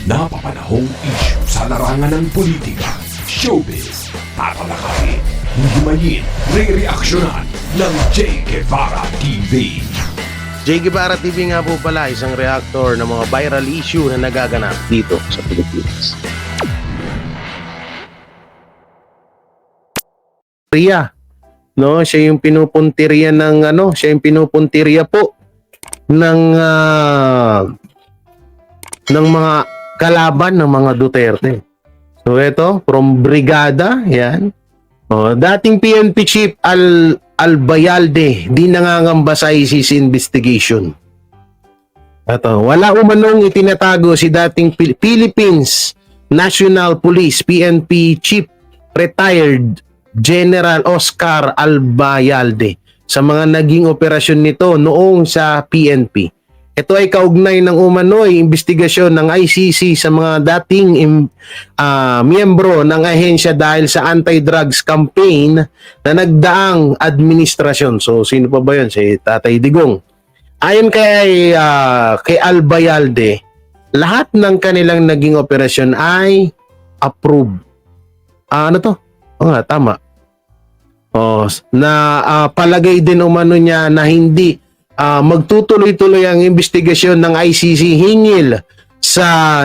napapanahong issue sa larangan ng politika, showbiz, tatalakayin, himayin, re-reaksyonan ng Jay Guevara TV. Jay Guevara TV nga po pala, isang reactor ng mga viral issue na nagaganap dito sa Pilipinas. Ria, no, siya yung pinupuntirya ng siya yung pinupuntirya po ng mga kalaban ng mga Duterte. So ito, from Brigada, yan. Dating PNP Chief Albayalde, di nangangamba sa ICC investigation. Ito, wala umanong itinatago si dating Philippines National Police PNP Chief Retired General Oscar Albayalde sa mga naging operasyon nito noong sa PNP. Ito ay kaugnay ng umano'y investigasyon ng ICC sa mga dating miyembro ng ahensya dahil sa anti-drugs campaign na nagdaang administrasyon. So, sino pa ba yun? Si Tatay Digong. Ayon kay Albayalde, lahat ng kanilang naging operasyon ay approved. Ano to? Oo nga, tama. Palagay din umano niya na hindi magtutuloy-tuloy ang investigasyon ng ICC hingil sa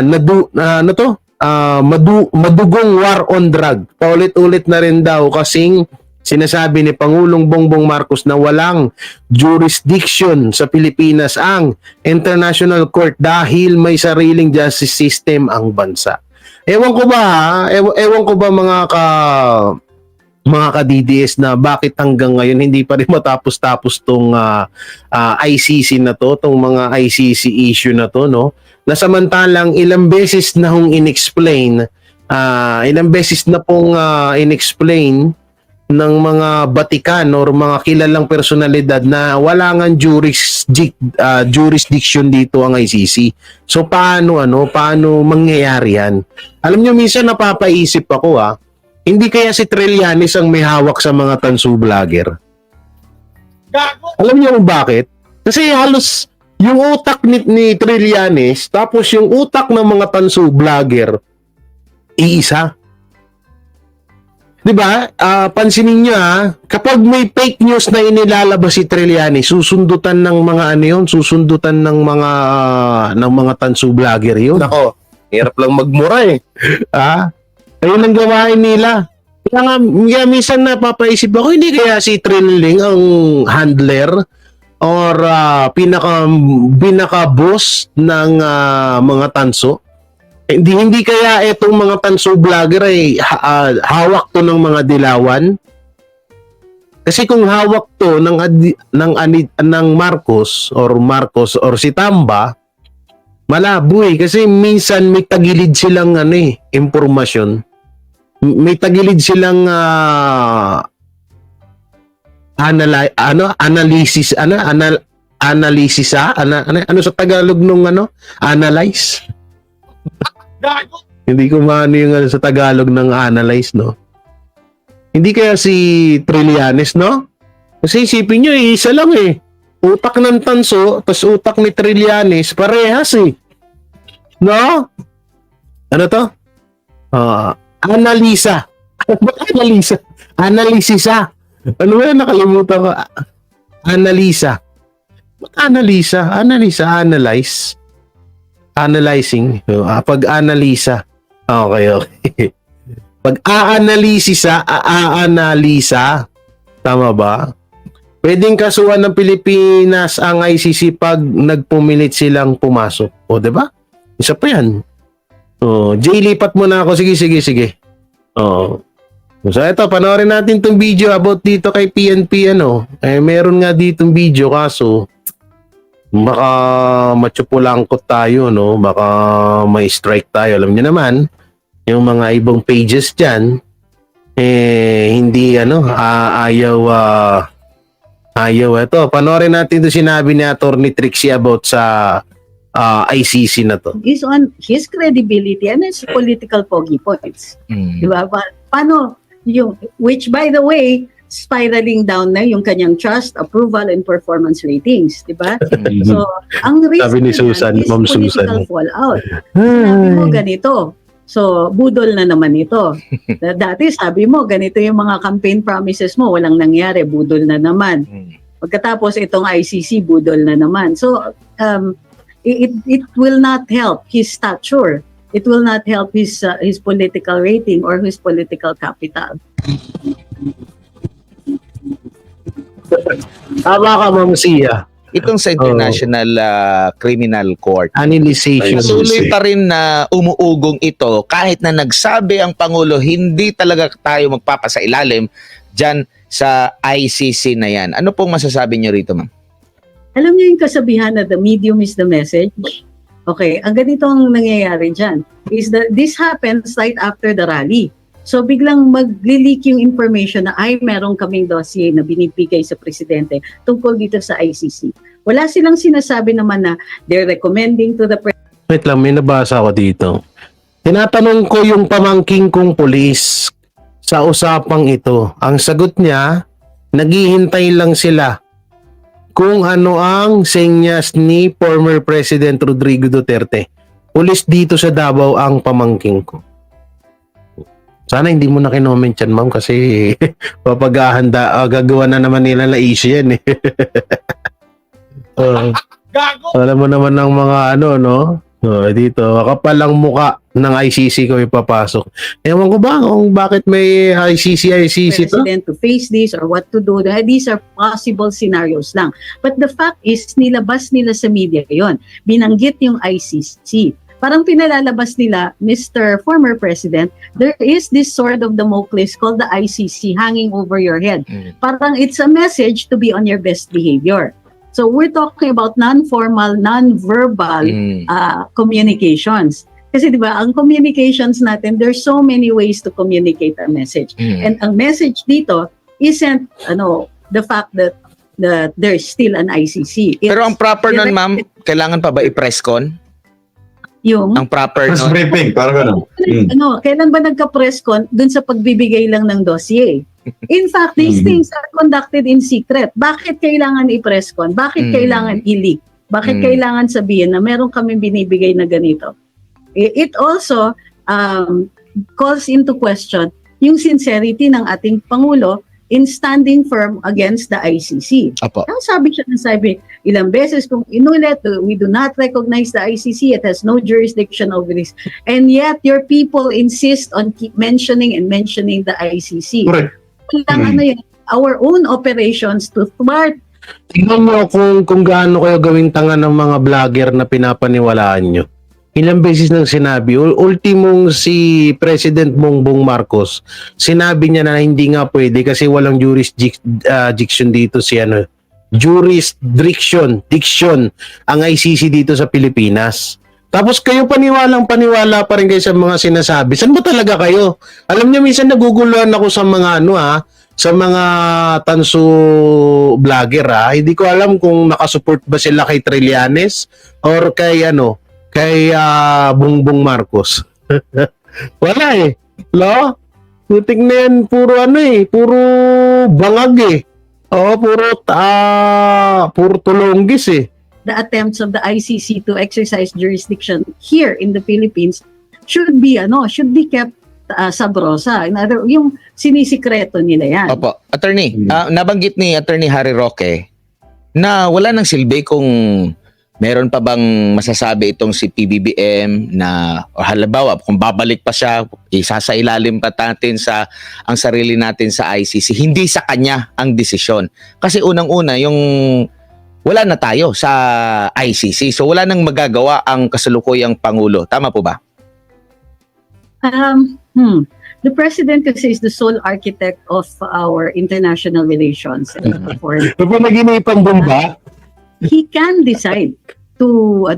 madugong war on drug. Paulit-ulit na rin daw kasing sinasabi ni Pangulong Bongbong Marcos na walang jurisdiction sa Pilipinas ang International Court dahil may sariling justice system ang bansa. Ewan ko ba mga ka-DDS na bakit hanggang ngayon hindi pa rin matapos-tapos tong ICC na to, tong mga ICC issue na to, no? Na samantalang ilang beses na hong inexplain ng mga batikan or mga kilalang personalidad na wala ngang jurisdiction dito ang ICC. So paano mangyayari yan? Alam nyo, minsan napapaisip ako hindi kaya si Trillanes ang may hawak sa mga tansu vlogger? Alam niyo kung bakit? Kasi halos yung utak ni Trillanes tapos yung utak ng mga tansu vlogger iisa. 'Di ba? Pansinin niyo kapag may fake news na inilalabas si Trillanes, susundutan ng mga susundutan ng mga tansu vlogger 'yun. Nako, hirap lang magmura Ayun ang gawain nila. Kaya minsan napapaisip ako, hindi kaya si Trilling ang handler or pinaka-boss ng mga tanso? Hindi kaya itong mga tanso vlogger ay hawak to ng mga dilawan? Kasi kung hawak to ng Marcos or si Tamba, malabo kasi minsan may tagilid silang impormasyon. May tagilid silang analysis sa Tagalog nung analyze. Hindi ko maano yung sa Tagalog ng analyze, no? Hindi kaya si Trillanes, no? Kasi isipin nyo, isa lang utak ng tanso, tas utak ni Trillanes, parehas no? Ano to? Analisa. Ba't analisa? Analisisa. Ano ba nakalimutan ko? Analisa. Ba't analisa? Analyze. Analyzing. Pag-analisa. Okay. Pag-aanalisa. Tama ba? Pwedeng kasuhan ng Pilipinas ang ICC pag nagpumilit silang pumasok. O, diba? Isa pa yan. Jay, lipat mo na ako. Sige. So, ito, panoorin natin itong video about dito kay PNP, meron nga ditong video, kaso, baka matsupulangkot tayo, no? Baka may strike tayo. Alam niyo naman, yung mga ibang pages dyan, hindi, ayaw ito. Panoorin natin ito sinabi ni Atty. Trixie about sa ICC na to. Is on his credibility and his political pogi points. Diba? Paano yung, which by the way, spiraling down na yung kanyang trust, approval, and performance ratings, di ba? So, ang risk Sabi ni niyan Susan, is Ma'am political Susan. fallout. Sabi mo ganito. So, budol na naman ito. Dati sabi mo, ganito yung mga campaign promises mo, walang nangyari, budol na naman. Pagkatapos itong ICC, budol na naman. So, it will not help his stature. It will not help his political rating or his political capital. Tama ka, Ma'am Sia. Itong sa International Criminal Court. Annihilation. Patuloy pa rin na umuugong ito kahit na nagsabi ang Pangulo hindi talaga tayo magpapasailalim dyan sa ICC na yan. Ano pong masasabi niyo rito, ma'am? Alam niyo yung kasabihan na the medium is the message? Okay, ang ganito ang nangyayari dyan is that this happens right after the rally. So biglang magli-leak yung information na ay meron kaming dossier na binibigay sa presidente tungkol dito sa ICC. Wala silang sinasabi naman na they're recommending to the president. Wait lang, may nabasa ako dito. Tinatanong ko yung pamangking kong pulis sa usapang ito. Ang sagot niya, naghihintay lang sila kung ano ang senyas ni former President Rodrigo Duterte. Pulis dito sa Davao ang pamangking ko. Sana hindi mo na kinoment yan, ma'am, kasi gagawa na naman nila na issue yan eh. Alam mo naman ng mga no? Dito, kapalang muka ng ICC ko ipapasok. Ewan ko ba kung bakit may ICC to? President to face this or what to do. These are possible scenarios lang. But the fact is, nilabas nila sa media yon. Binanggit yung ICC. Parang pinalalabas nila, Mr. Former President, there is this sword of Damocles called the ICC hanging over your head. Parang it's a message to be on your best behavior. So we're talking about non-formal, non-verbal communications. Kasi di ba, ang communications natin, there's so many ways to communicate a message. And ang message dito isn't the fact that there's still an ICC. Pero ang proper nun, ma'am, kailangan pa ba i-press con? Yung Ang proper Press nun? briefing, parang gano'n. kailan ba nagka-press con dun sa pagbibigay lang ng dossier? In fact, these things are conducted in secret. Bakit kailangan i-press con? Bakit kailangan i-leak? Bakit kailangan sabihin na meron kami binibigay na ganito? It also calls into question yung sincerity ng ating Pangulo in standing firm against the ICC. Apo. Ang sabi ilang beses kung inulit, we do not recognize the ICC, it has no jurisdiction over this. And yet, your people insist on keep mentioning the ICC. Correct. Kailangan our own operations to thwart. Tingnan mo kung gaano kayo gawing tanga ng mga vlogger na pinapaniwalaan nyo. Ilang beses nang sinabi, ultimong si President Bongbong Marcos, sinabi niya na hindi nga pwede kasi walang jurisdiction dito diction ang ICC dito sa Pilipinas. Tapos kayo paniwala pa rin kayo sa mga sinasabi. Saan ba talaga kayo? Alam niyo, minsan naguguluhan ako sa mga sa mga tanso vlogger Hindi ko alam kung nakasupport ba sila kay Trillanes or kay Bongbong Marcos. Wala eh. Putik na yan, puro puro bangag eh. Puro tulonggis eh. The attempts of the ICC to exercise jurisdiction here in the Philippines should be kept sub rosa. Yung sinisikreto nila yan. Opo. Attorney, nabanggit ni Attorney Harry Roque na wala nang silbi kung meron pa bang masasabi itong si PBBM na halimbawa kung babalik pa siya, isasailalim pa natin ang sarili natin sa ICC. Hindi sa kanya ang desisyon. Kasi unang-una, wala na tayo sa ICC. So wala nang magagawa ang kasalukuyang Pangulo. Tama po ba? The President kasi is the sole architect of our international relations. Naginipang bomba? He can decide to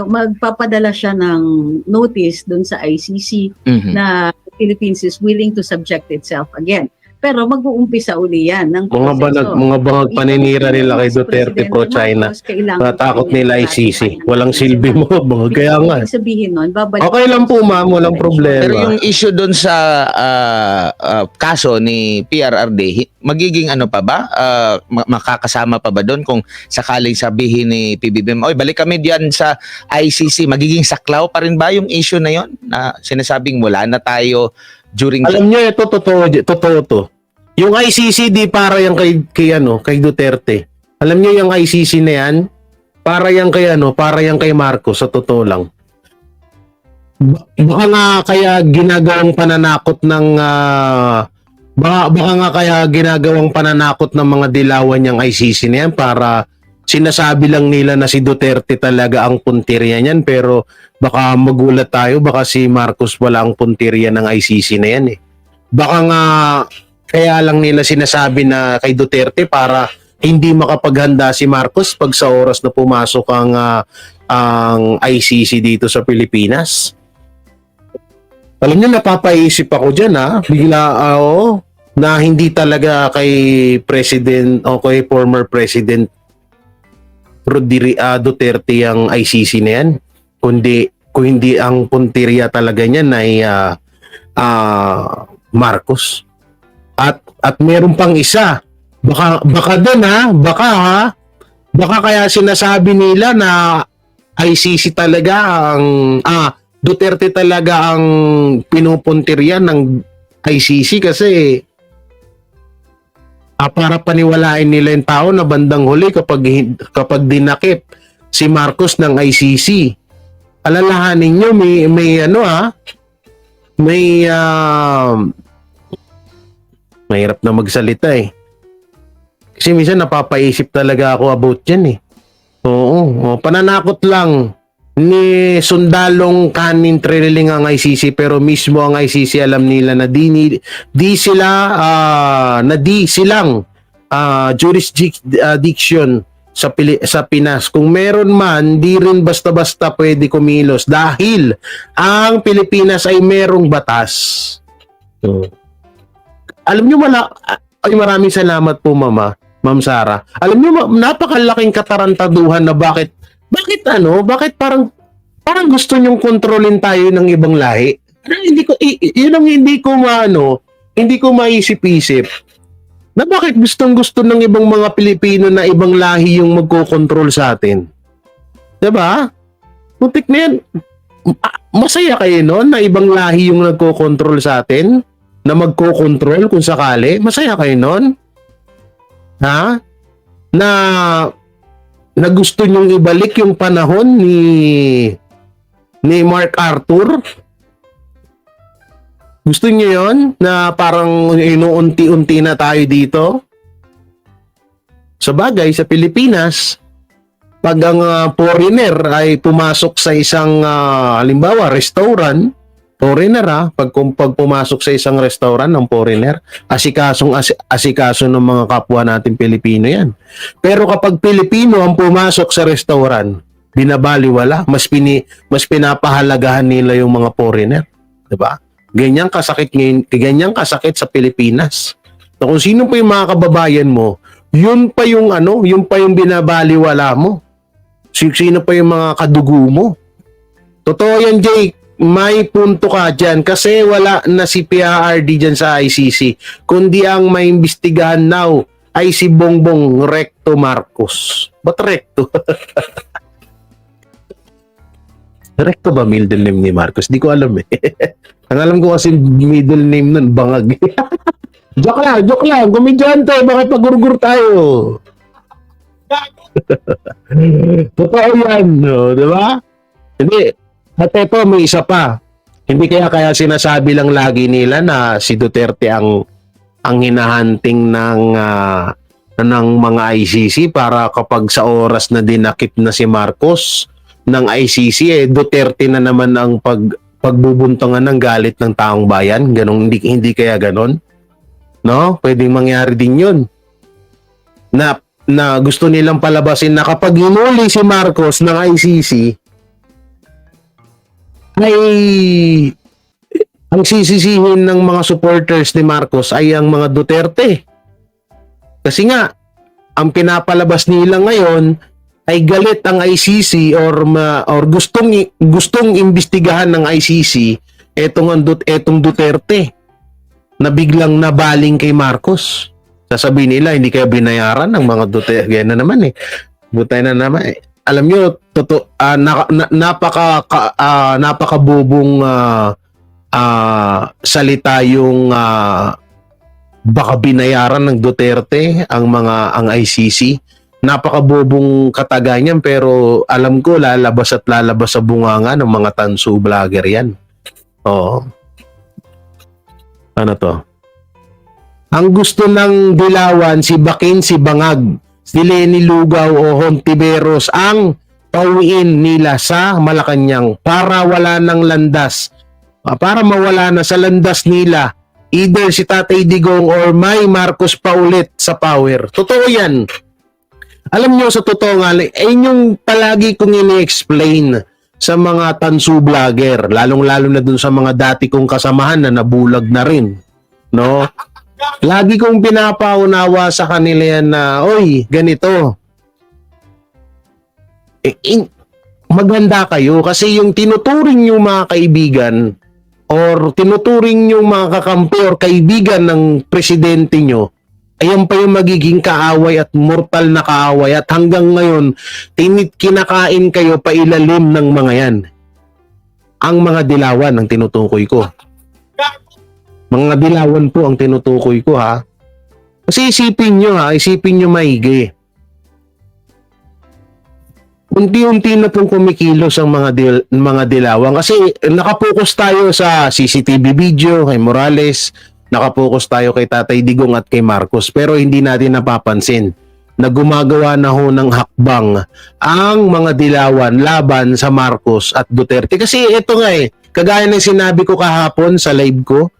magpapadala siya ng notice dun sa ICC na Philippines is willing to subject itself again. Pero mag-uumpisa uli yan ng mga bangag paninira nila kay Duterte pro China. Natakot nila ICC. Walang silbi mo. Kaya nga. Sabihin nun, babalik. Okay lang po, ma'am. Walang problema. Pero yung issue doon sa kaso ni PRRD, magiging ano pa ba? Makakasama pa ba doon kung sakaling sabihin ni PBBM, oy, balik kami diyan sa ICC, magiging saklaw pa rin ba yung issue na yon na sinasabing wala na tayo during Alam niyo, ito totoo to. Yung ICC di para yung kay Duterte. Alam niyo yung ICC na yan, para yung kay Marcos, sa totoo lang. Baka nga kaya ginagawang pananakot ng baka nga kaya ginagawang pananakot ng mga dilawan yung ICC na yan para sinasabi lang nila na si Duterte talaga ang puntirya niyan, pero baka magulat tayo, baka si Marcos wala ang puntirya ng ICC na yan eh. Baka nga kaya lang nila sinasabi na kay Duterte para hindi makapaghanda si Marcos pag sa oras na pumasok ang ICC dito sa Pilipinas. Alam niyo, napapaisip ako dyan bigla na hindi talaga kay President o kay former President Duterte ang ICC na yan, kung hindi ang puntirya talaga niyan ay Marcos. At meron pang isa, baka doon baka kaya sinasabi nila na ICC talaga ang Duterte talaga ang pinupuntirya ng ICC kasi para paniwalain nila yung tao na bandang huli kapag dinakip si Marcos ng ICC. Alalahanin nyo, may mahirap na magsalita eh. Kasi minsan napapaisip talaga ako about yan eh. Oo, pananakot lang ni sundalong kanin trailing ang ICC, pero mismo ang ICC alam nila na di silang jurisdiction sa Pinas. Kung meron man, di rin basta-basta pwede kumilos dahil ang Pilipinas ay merong batas. So, alam nyo, maraming salamat po Ma'am Sara. Alam nyo, napakalaking katarantaduhan na bakit parang gusto nyong kontrolin tayo ng ibang lahi. Yun ang hindi ko maisip-isip. Na bakit gustong-gusto ng ibang mga Pilipino na ibang lahi yung magkokontrol sa atin? Diba? Muntik na yan. Masaya kayo noon na ibang lahi yung nagkokontrol sa atin? Na magkokontrol kung sakali? Masaya kayo noon? Ha? Na gusto nyong ibalik yung panahon ni Mark Arthur? Gusto niyo yon na parang inuunti-unti na tayo dito? Sa bagay, sa Pilipinas, pag ang foreigner ay pumasok sa isang halimbawa, restaurant, foreigner pag pumasok sa isang restaurant ng foreigner, asikaso ng mga kapwa natin Pilipino yan. Pero kapag Pilipino ang pumasok sa restaurant, binabaliwala, mas pinapahalagahan nila yung mga foreigner, 'di ba? Ganyan kasakit sa Pilipinas. So, kung sino pa yung mga kababayan mo, yun pa yung binabaliwala mo. Sino pa yung mga kadugo mo. Totoo yan, Jake. May punto ka dyan kasi wala na si PRRD dyan sa ICC. Kundi ang may imbestigahan now ay si Bongbong Recto Marcos. Ba't Recto? Recto ba middle name ni Marcos? Di ko alam eh. Ang alam ko kasi middle name nun, Bangag. Joke lang. Kumidyante, bakit pagurgur tayo? Totoo yan, no? Diba? Hindi. At ito, may isa pa. Hindi kaya sinasabi lang lagi nila na si Duterte ang hinahunting ng mga ICC para kapag sa oras na dinakip na si Marcos ng ICC, Duterte na naman ang pagbubuntungan ng galit ng taong bayan. Ganun, hindi kaya ganon? No? Pwedeng mangyari din yun. Na gusto nilang palabasin na kapag hinuli si Marcos ng ICC, ay ang sisisihin ng mga supporters ni Marcos ay ang mga Duterte. Kasi nga, ang pinapalabas nila ngayon ay galit ang ICC or gustong imbestigahan ng ICC etong Duterte na biglang nabaling kay Marcos. Sasabihin nila, hindi kaya binayaran ng mga Duterte. Yan na naman eh. Butay na naman eh. Alam nyo, napakabubong salita yung baka binayaran ng Duterte ang ICC. Napakabubong kataganyan, pero alam ko lalabas at lalabas sa bunganga ng mga tansu vlogger yan. Oo. Ano to? Ang gusto ng Dilawan, si Bakin, si Bangag, si Lenny Lugaw o Hontiveros ang pauwiin nila sa Malacanang para wala ng landas. Para mawala na sa landas nila either si Tatay Digong or May Marcos pa ulit sa power. Totoo yan. Alam nyo, sa totoo nga, yung palagi kong ini-explain sa mga tansu vlogger, lalong-lalo na dun sa mga dati kong kasamahan na nabulag na rin. No? Lagi kong pinapaunawa sa kanila yan na, oy, ganito. Maganda kayo kasi yung tinuturing yung mga kaibigan or tinuturing yung mga kakampi or kaibigan ng presidente nyo, ayan pa yung magiging kaaway at mortal na kaaway at hanggang ngayon, kinakain kayo pa ilalim ng mga yan. Ang mga Dilawan ang tinutukoy ko. Mga Dilawan po ang tinutukoy ko ha. Kasi isipin nyo maigi. Unti-unti na pong kumikilos ang mga Dilawan kasi nakapokus tayo sa CCTV video kay Morales, nakapokus tayo kay Tatay Digong at kay Marcos, pero hindi natin napapansin na gumagawa na ho ng hakbang ang mga Dilawan laban sa Marcos at Duterte. Kasi ito nga kagaya ng sinabi ko kahapon sa live ko,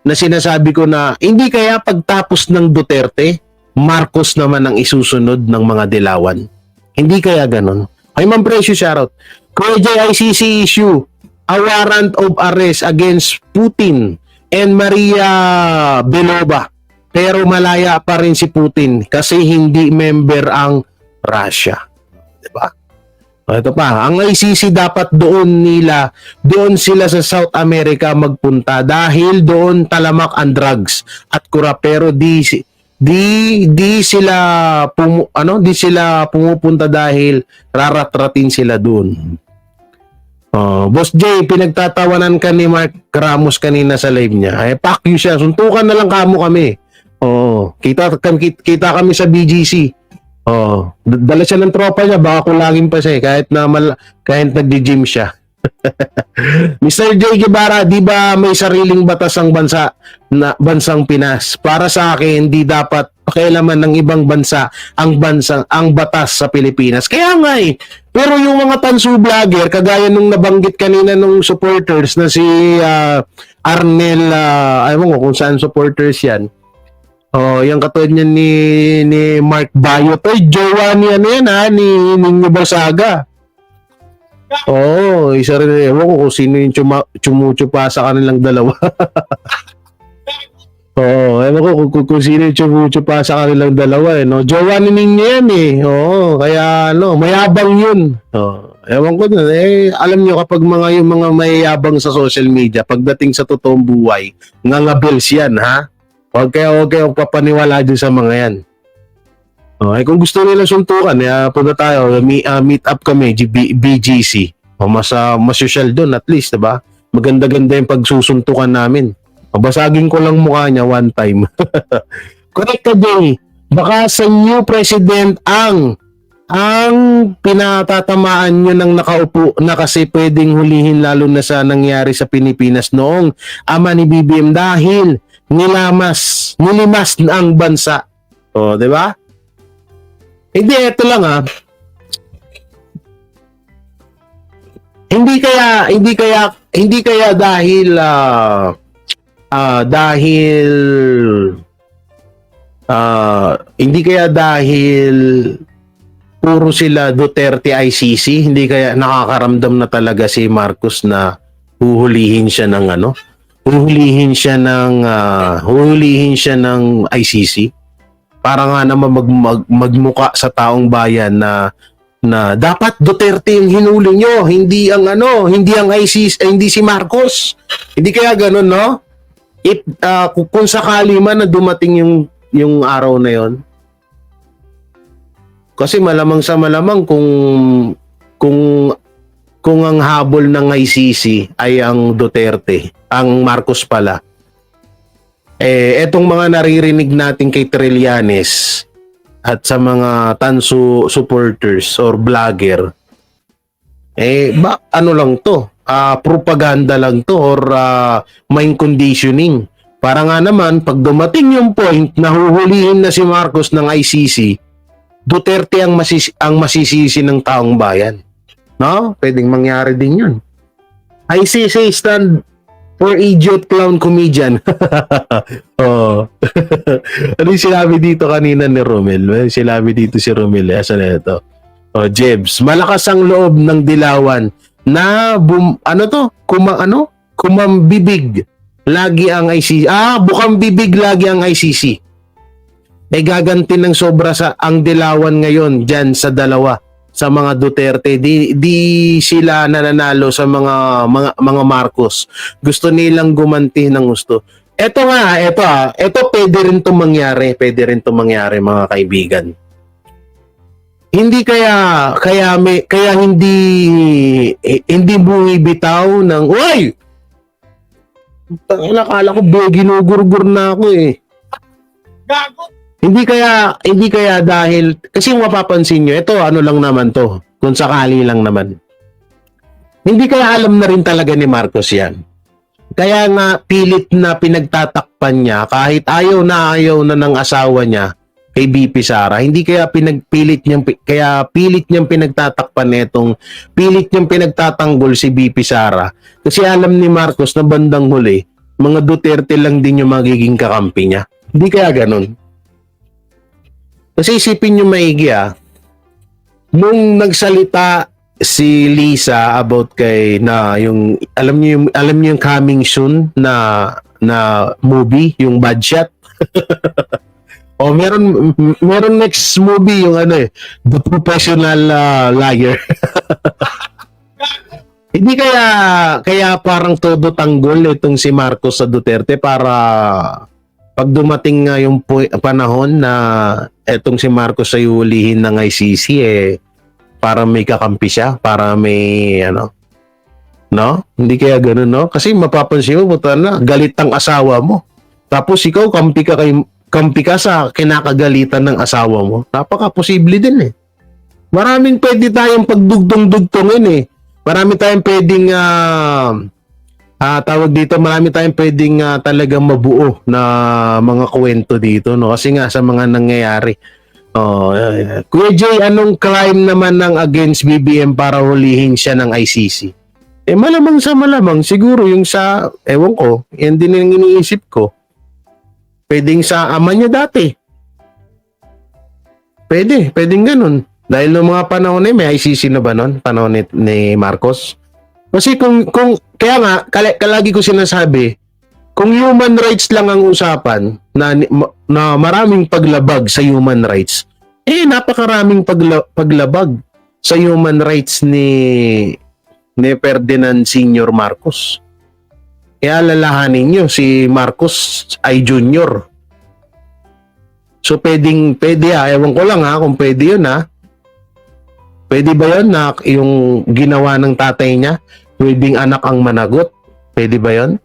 na sinasabi ko na hindi kaya pagtapos ng Duterte, Marcos naman ang isusunod ng mga Dilawan. Hindi kaya ganon. Ay, Ma'am Precious, shoutout. Kuya ICC issue a warrant of arrest against Putin and Maria Belova. Pero malaya pa rin si Putin kasi hindi member ang Russia. Diba? Ito pa, ang ICC dapat doon sila sa South America magpunta dahil doon talamak ang drugs at kurap, pero di sila pumupunta dahil raratratin sila doon. Boss Jay, pinagtatawanan ka ni Mark Ramos kanina sa live niya. Ay, pack you siya. Suntukan na lang kami. Kita kami sa BGC. Dala siya ng tropa niya, baka kulangin pa siya kahit nagdi-gym siya. Mr. J. Guevara, di ba may sariling batas ang bansang Pinas? Para sa akin, di dapat pakialaman ng ibang bansa ang batas sa Pilipinas. Kaya nga pero yung mga tansu vlogger, kagaya nung nabanggit kanina nung supporters na si Arnel, ayaw ko kung saan supporters yan. Yung katulad niya ni Mark Bayot. Ay, jowa niya ni Nino Barsaga. Isa rin. Ewan ko kung sino yung chumuchupa sa kanilang dalawa. Ewan ko kung sino yung chumuchupa sa kanilang dalawa. No? Jowa ni Nino yan kaya mayabang yun. Ewan ko na. Alam nyo kapag yung mga mayabang sa social media, pagdating sa totoong buhay, ngangabels yan, ha? Huwag kayo papaniwala dyan sa mga yan. Kung gusto nila suntukan, punta tayo, meet up kami, BGC. Mas social doon at least, diba? Maganda-ganda yung pagsusuntukan namin. Basagin ko lang mukha niya one time. Correct ka, Jay. Baka sa new president ang pinatatamaan nyo ng nakaupo na kasi pwedeng hulihin lalo na sa nangyari sa Pilipinas noong ama ni BBM dahil nilimas na ang bansa. Di ba? Hindi, ito lang Hindi kaya dahil puro sila Duterte ICC, hindi kaya nakakaramdam na talaga si Marcos na huhulihin siya ng ICC para nga naman magmuka sa taong bayan na dapat Duterte yung hinuli nyo, hindi ang ICC, hindi si Marcos. Hindi kaya ganun, no? Kung sakali man na dumating yung araw na yon. Kasi malamang sa malamang kung ang habol ng ICC ay ang Duterte, ang Marcos pala. Etong mga naririnig natin kay Trillanes at sa mga Tansu supporters or vlogger, ano lang to? Propaganda lang to or mind conditioning. Para nga naman, pag dumating yung point na huhulihin na si Marcos ng ICC, Duterte ang masisisi ng taong bayan. No? Pwedeng mangyari din yun. ICC stand for idiot clown comedian. Oh. Ano yung sinabi dito kanina ni Romel? Sinabi dito si Romel. Asan na ito? Oh, Jebs. Malakas ang loob ng Dilawan na kumambibig lagi ang ICC. Bukang bibig lagi ang ICC. Gaganti ng sobra ang Dilawan ngayon dyan sa dalawa sa mga Duterte. Di sila nananalo sa mga Marcos. Gusto nilang gumanti ng gusto. Ito pwede rin 'tong mangyari. Pwede rin 'tong mangyari, mga kaibigan. Hindi kaya hindi bumibitaw ng uy! Akala ko ginugurgur na ako eh. Gago! Hindi kaya dahil kasi kung mapapansin nyo, ito ano lang naman to, kung sakali lang naman. Hindi kaya alam na rin talaga ni Marcos yan. Kaya nga pilit na pinagtatakpan niya kahit ayaw na ng asawa niya kay BP Sara. Hindi kaya pilit niyang pinagtatakpan pilit niyang pinagtatanggol si BP Sara. Kasi alam ni Marcos na bandang huli, mga Duterte lang din yung magiging kakampi niya. Hindi kaya ganun. Kasi isipin nyo maigi nung nagsalita si Lisa about kay yung alam niyo yung coming soon na movie, yung Bad Shot. O meron next movie yung The Professional Liar. Hindi kaya parang todo tanggol itong si Marcos sa Duterte para pag dumating nga yung panahon na etong si Marcos ay hulihin ng ICC, para may kakampi siya, para may no? Hindi kaya gano'n, no? Kasi mapapansin mo, galit ang asawa mo. Tapos ikaw, kampi ka sa kinakagalitan ng asawa mo. Napaka-posible din Maraming pwede tayong pagdugtong-dugtongin Marami tayong pwedeng tawag dito, marami tayong pwedeng talagang mabuo na mga kwento dito, no? Kasi nga sa mga nangyayari. Kuya Jay, anong crime naman ng against BBM para hulihin siya ng ICC? Malamang siguro yung sa, ewan ko, yan din yung iniisip ko. Pwedeng sa ama niya dati. Pwedeng ganun. Dahil noong mga panahon may ICC na ba nun? Panahon ni Marcos? Kasi kung kaya nga, kalagi ko sinasabi, kung human rights lang ang usapan, na maraming paglabag sa human rights, napakaraming paglabag sa human rights ni Ferdinand Sr. Marcos. Kaya lalahanin nyo, si Marcos ay junior. So pwede ewan ko lang kung pwede yun Pwede ba yun na yung ginawa ng tatay niya, pwedeng anak ang managot? Pwede ba yun?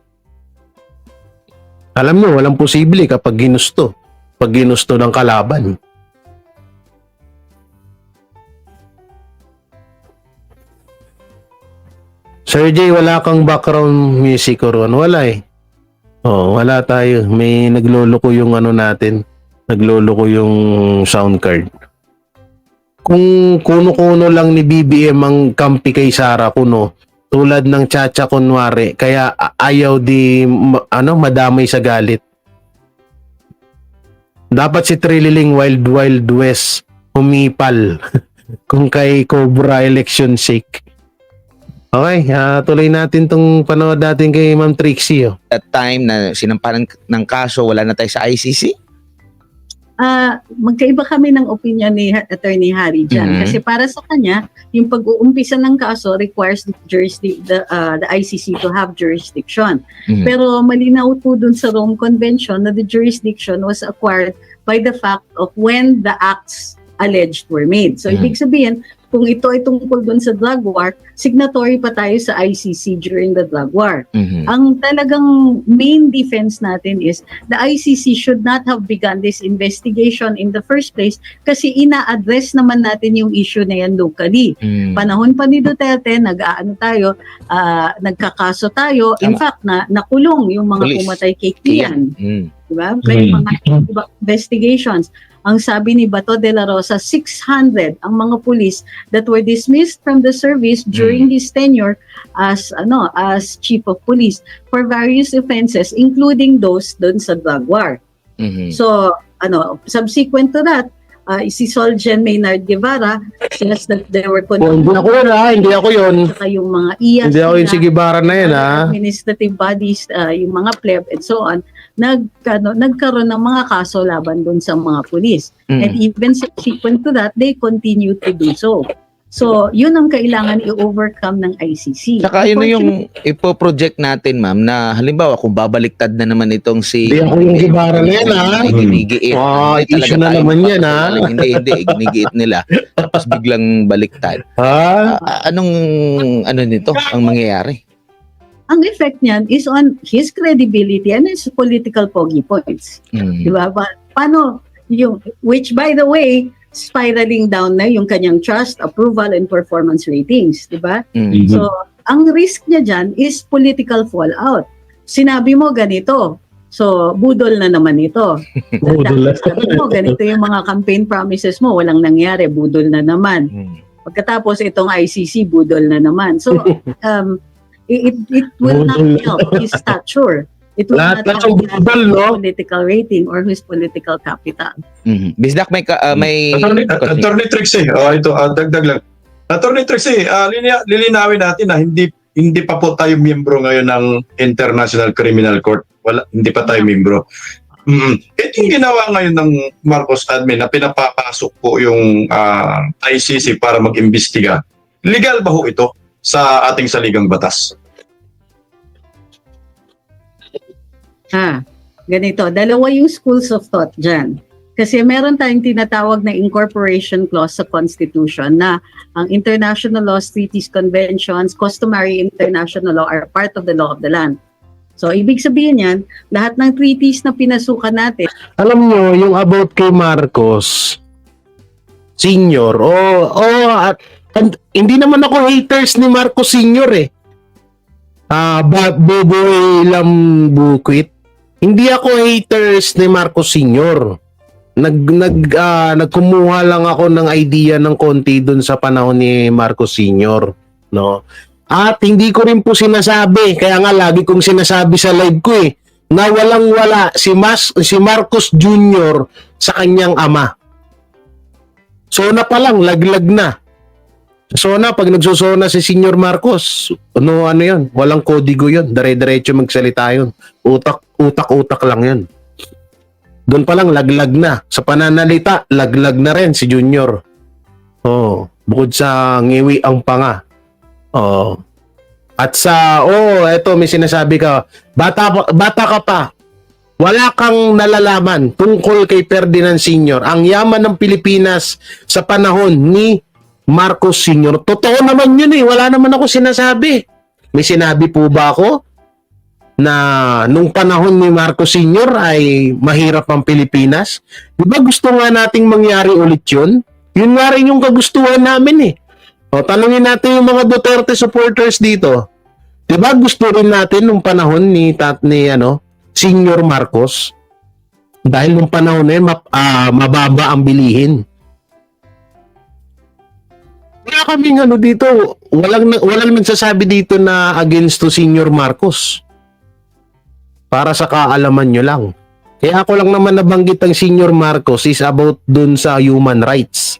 Alam mo, walang posible kapag ginusto. Pag ginusto ng kalaban. Sir Jay, wala kang background music or wala wala tayo. May nagloloko yung natin. Nagloloko yung sound card. Kung kuno-kuno lang ni BBM ang kampi kay Sara Kuno, tulad ng Chacha kunwari, kaya ayaw madamay sa galit. Dapat si Trililing Wild West humipal kung kay Cobra election sake. Okay, tuloy natin tong panood natin kay Ma'am Trixie. At time na sinampanan ng kaso, wala na tayo sa ICC? Magkaiba kami ng opinion ni Attorney Harry dyan. Kasi para sa kanya, yung pag-uumpisa ng kaso requires the ICC to have jurisdiction. Pero malinaw po dun sa Rome Convention na the jurisdiction was acquired by the fact of when the acts alleged were made. So, ibig sabihin, kung ito ay tungkol dun sa drug war, signatory pa tayo sa ICC during the drug war. Mhm. Ang talagang main defense natin is the ICC should not have begun this investigation in the first place kasi ina-address naman natin yung issue na yan locally. Mm. Panahon pa ni Duterte, nagkakaso tayo. In Tama. fact, nakulong yung mga Police. pumatay kay Kian. Mm. Diba? May mga investigations. Ang sabi ni Bato de la Rosa, 600 ang mga pulis that were dismissed from the service during his tenure as chief of police for various offenses, including those doon sa drug war. Mhm. So, subsequent to that, si Solgen Maynard Guevara says that there were Hindi ako yun hindi ako yun. saka yung mga IAS, Hindi ako yung si Guevara na yun administrative bodies, yung mga pleb and so on, nagkaroon ng mga kaso laban doon sa mga pulis. And even subsequent to that, they continue to do so. So, yun ang kailangan i-overcome ng ICC. Saka yun na yung ipo-project natin, ma'am, na halimbawa kung babaliktad na naman itong si... Hindi ako yung Guevara na yan, Ginigiit. Hindi issue talaga na tayo naman yan, magpapagaling. Hindi, ginigiit nila. Tapos biglang baliktad. Anong nito ang mangyayari? Ang effect niyan is on his credibility and his political pogi points. Mm. Di ba? Paano yung, which by the way, spiraling down na yung kanyang trust, approval, and performance ratings. Di ba? Mm. So, ang risk niya dyan is political fallout. Sinabi mo ganito, so budol na naman ito. Budol. Sabi mo, ganito yung mga campaign promises mo, walang nangyari, budol na naman. Mm. Pagkatapos itong ICC, budol na naman. So, it will not help his stature. It will Lahat not ng help budol, his no? political rating or his political capital. Mhm. Bisdak, may Attorney Trixie, ito, dagdag lang. Attorney Trixie, lilinawin natin na hindi pa po tayo miyembro ngayon ng International Criminal Court. Hindi pa tayo miyembro. Ito yung ginawa ngayon ng Marcos admin na pinapapasok po yung ICC para mag-imbestiga. Legal ba ho ito sa ating saligang batas? Ganito, dalawa yung schools of thought dyan. Kasi meron tayong tinatawag na incorporation clause sa Constitution na ang international laws, treaties, conventions, customary international law are part of the law of the land. So, ibig sabihin yan, lahat ng treaties na pinasukan natin, Alam nyo, yung about kay Marcos Senior, hindi naman ako haters ni Marcos Senior Boboy Lambukwit. Hindi ako haters ni Marcos Senior. Nagkumuha lang ako ng idea ng konti dun sa panahon ni Marcos Senior, no? At hindi ko rin po sinasabi, kaya nga lagi kong sinasabi sa live ko na walang-wala si Marcos Jr. sa kanyang ama. Sona pa lang, laglag na. Sona, pag nagsusona si Senior Marcos, ano yun? Walang kodigo yun. Dire-diretso magsalita yun. Utak lang yun. Doon pa lang, laglag na. Sa pananalita, laglag na rin si Junior. Bukod sa ngiwi ang panga. At eto may sinasabi ka, bata ka pa, wala kang nalalaman tungkol kay Ferdinand Sr. Ang yaman ng Pilipinas sa panahon ni Marcos Sr. Totoo naman yun wala naman ako sinasabi. May sinabi po ba ako na nung panahon ni Marcos Sr. ay mahirap ang Pilipinas? Diba gusto nga nating mangyari ulit yun? Yun nga rin yung kagustuhan namin tanungin natin yung mga Duterte supporters dito. Diba gusto rin natin nung panahon ni Senior Marcos? Dahil nung panahon na yun, mababa ang bilihin. Wala kaming dito, walang nagsasabi dito na against to Senior Marcos. Para sa kaalaman nyo lang. Kaya ako lang naman nabanggit ang Senior Marcos is about dun sa human rights.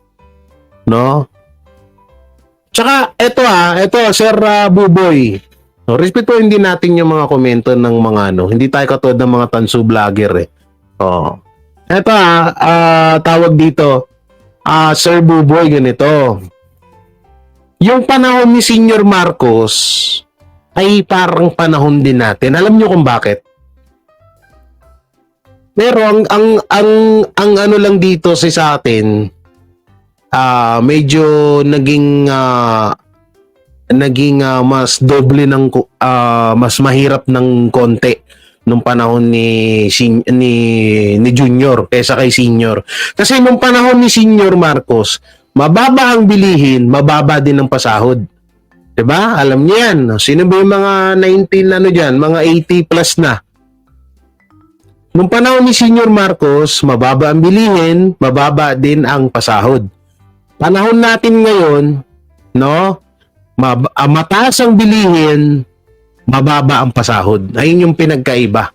No? Tsaka, eto Sir Buboy. No, respetuhin din natin yung mga komento ng mga hindi tayo katulad ng mga tanso vlogger Eto tawag dito, Sir Buboy, ganito. Yung panahon ni Senior Marcos ay parang panahon din natin. Alam nyo kung bakit? Pero ang ano lang dito sa atin, medyo naging mas doble ng mas mahirap ng konti nung panahon ni Junior kaysa kay Senior. Kasi nung panahon ni Senior Marcos, mababa ang bilihin, mababa din ang pasahod. 'Di ba? Alam niyo 'yan. Sino ba yung mga 19 ano diyan, mga 80 plus na? Nung panahon ni Senior Marcos, mababa ang bilihin, mababa din ang pasahod. Panahon natin ngayon, no? Mataas ang bilihin, mababa ang pasahod. Ayun yung pinagkaiba.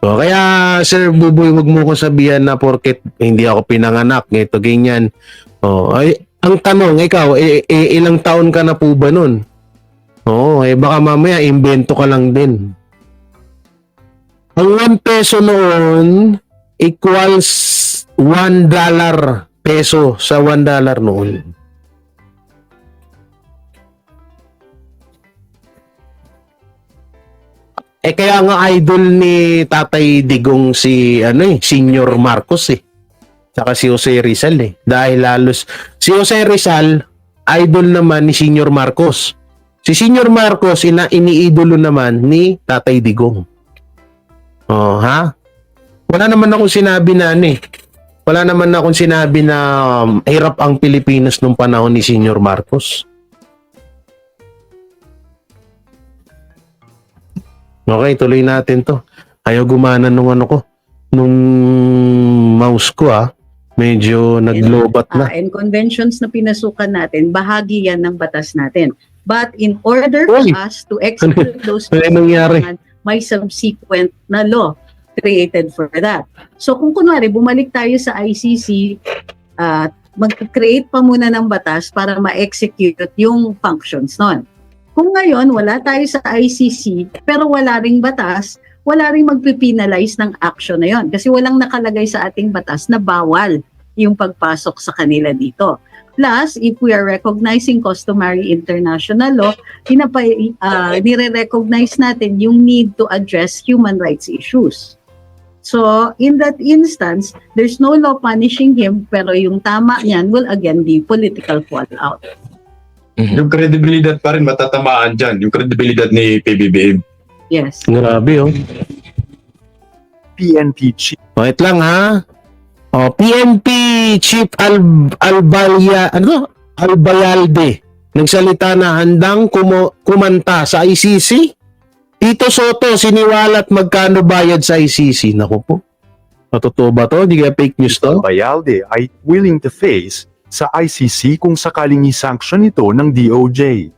So, kaya Sir Buboy, wag mo ko sabihan na porket hindi ako pinanganak, ito ganyan. Ang tanong, ikaw, ilang taon ka na po ba nun? Baka mamaya imbento ka lang din. Ang 1 peso noon equals $1 peso sa $1 noon. Kaya nga idol ni Tatay Digong si Senior Marcos Tsaka si Jose Rizal Dahil halos si Jose Rizal idol naman ni Senior Marcos. Si Senior Marcos iniidolo naman ni Tatay Digong. Wala naman akong sinabi na Wala naman akong sinabi na hirap ang Pilipinas nung panahon ni Senior Marcos. Okay, tuloy natin to. Ayaw gumana nung nung mouse ko Medyo naglobat na. And conventions na pinasukan natin, bahagi yan ng batas natin. But in order for us to execute those nangyari? May subsequent na law created for that. So kung kunwari, bumalik tayo sa ICC, mag-create pa muna ng batas para ma-execute yung functions nun. Kung ngayon, wala tayo sa ICC, pero wala ring batas, wala ring magpipinalize ng action na yon. Kasi walang nakalagay sa ating batas na bawal yung pagpasok sa kanila dito. Plus, if we are recognizing customary international law, nire-recognize natin yung need to address human rights issues. So, in that instance, there's no law punishing him, pero yung tama niyan will again be political fallout. Yung credibility pa rin matatamaan dyan. Yung credibility ni PBBM. Yes. Grabe PNP chief. Wait lang PNP Chief Albayalde nagsalita na handang kumanta sa ICC. Tito Soto, siniwalat magkano bayad sa ICC. Naku po. Totoo ba to? Di kaya fake news to? Bayalde ay willing to face sa ICC kung sakaling i-sanction ito ng DOJ.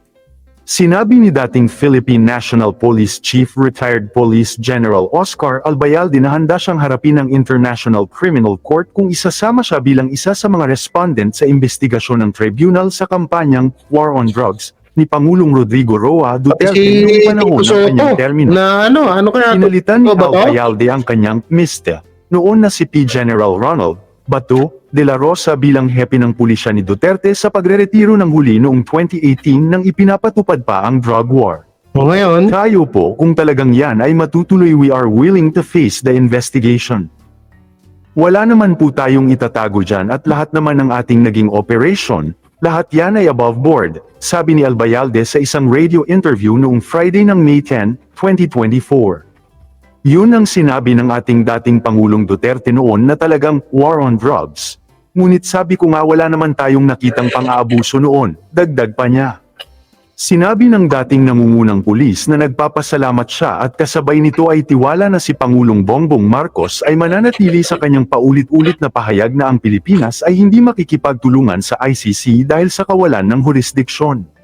Sinabi ni dating Philippine National Police Chief Retired Police General Oscar Albayalde na handa siyang harapin ng International Criminal Court kung isasama siya bilang isa sa mga respondent sa investigasyon ng tribunal sa kampanyang War on Drugs ni Pangulong Rodrigo Roa Duterte noong panahon ng kanyang termino. Ano kaya? Pinalitan ni Albayalde ang kanyang Mr. noon na si P. General Ronald Bato de la Rosa bilang hepe ng pulisya ni Duterte sa pagreretiro ng huli noong 2018 nang ipinapatupad pa ang drug war. Ngayon, Tayo po kung talagang yan ay matutuloy, we are willing to face the investigation. Wala naman po tayong itatago dyan at lahat naman ng ating naging operation, lahat yan ay above board, sabi ni Albayalde sa isang radio interview noong Friday ng May 10, 2024. Yun ang sinabi ng ating dating Pangulong Duterte noon na talagang war on drugs. Ngunit sabi ko nga wala naman tayong nakitang pang-aabuso noon, dagdag pa niya. Sinabi ng dating nangungunang pulis na nagpapasalamat siya at kasabay nito ay tiwala na si Pangulong Bongbong Marcos ay mananatili sa kanyang paulit-ulit na pahayag na ang Pilipinas ay hindi makikipagtulungan sa ICC dahil sa kawalan ng jurisdiksyon.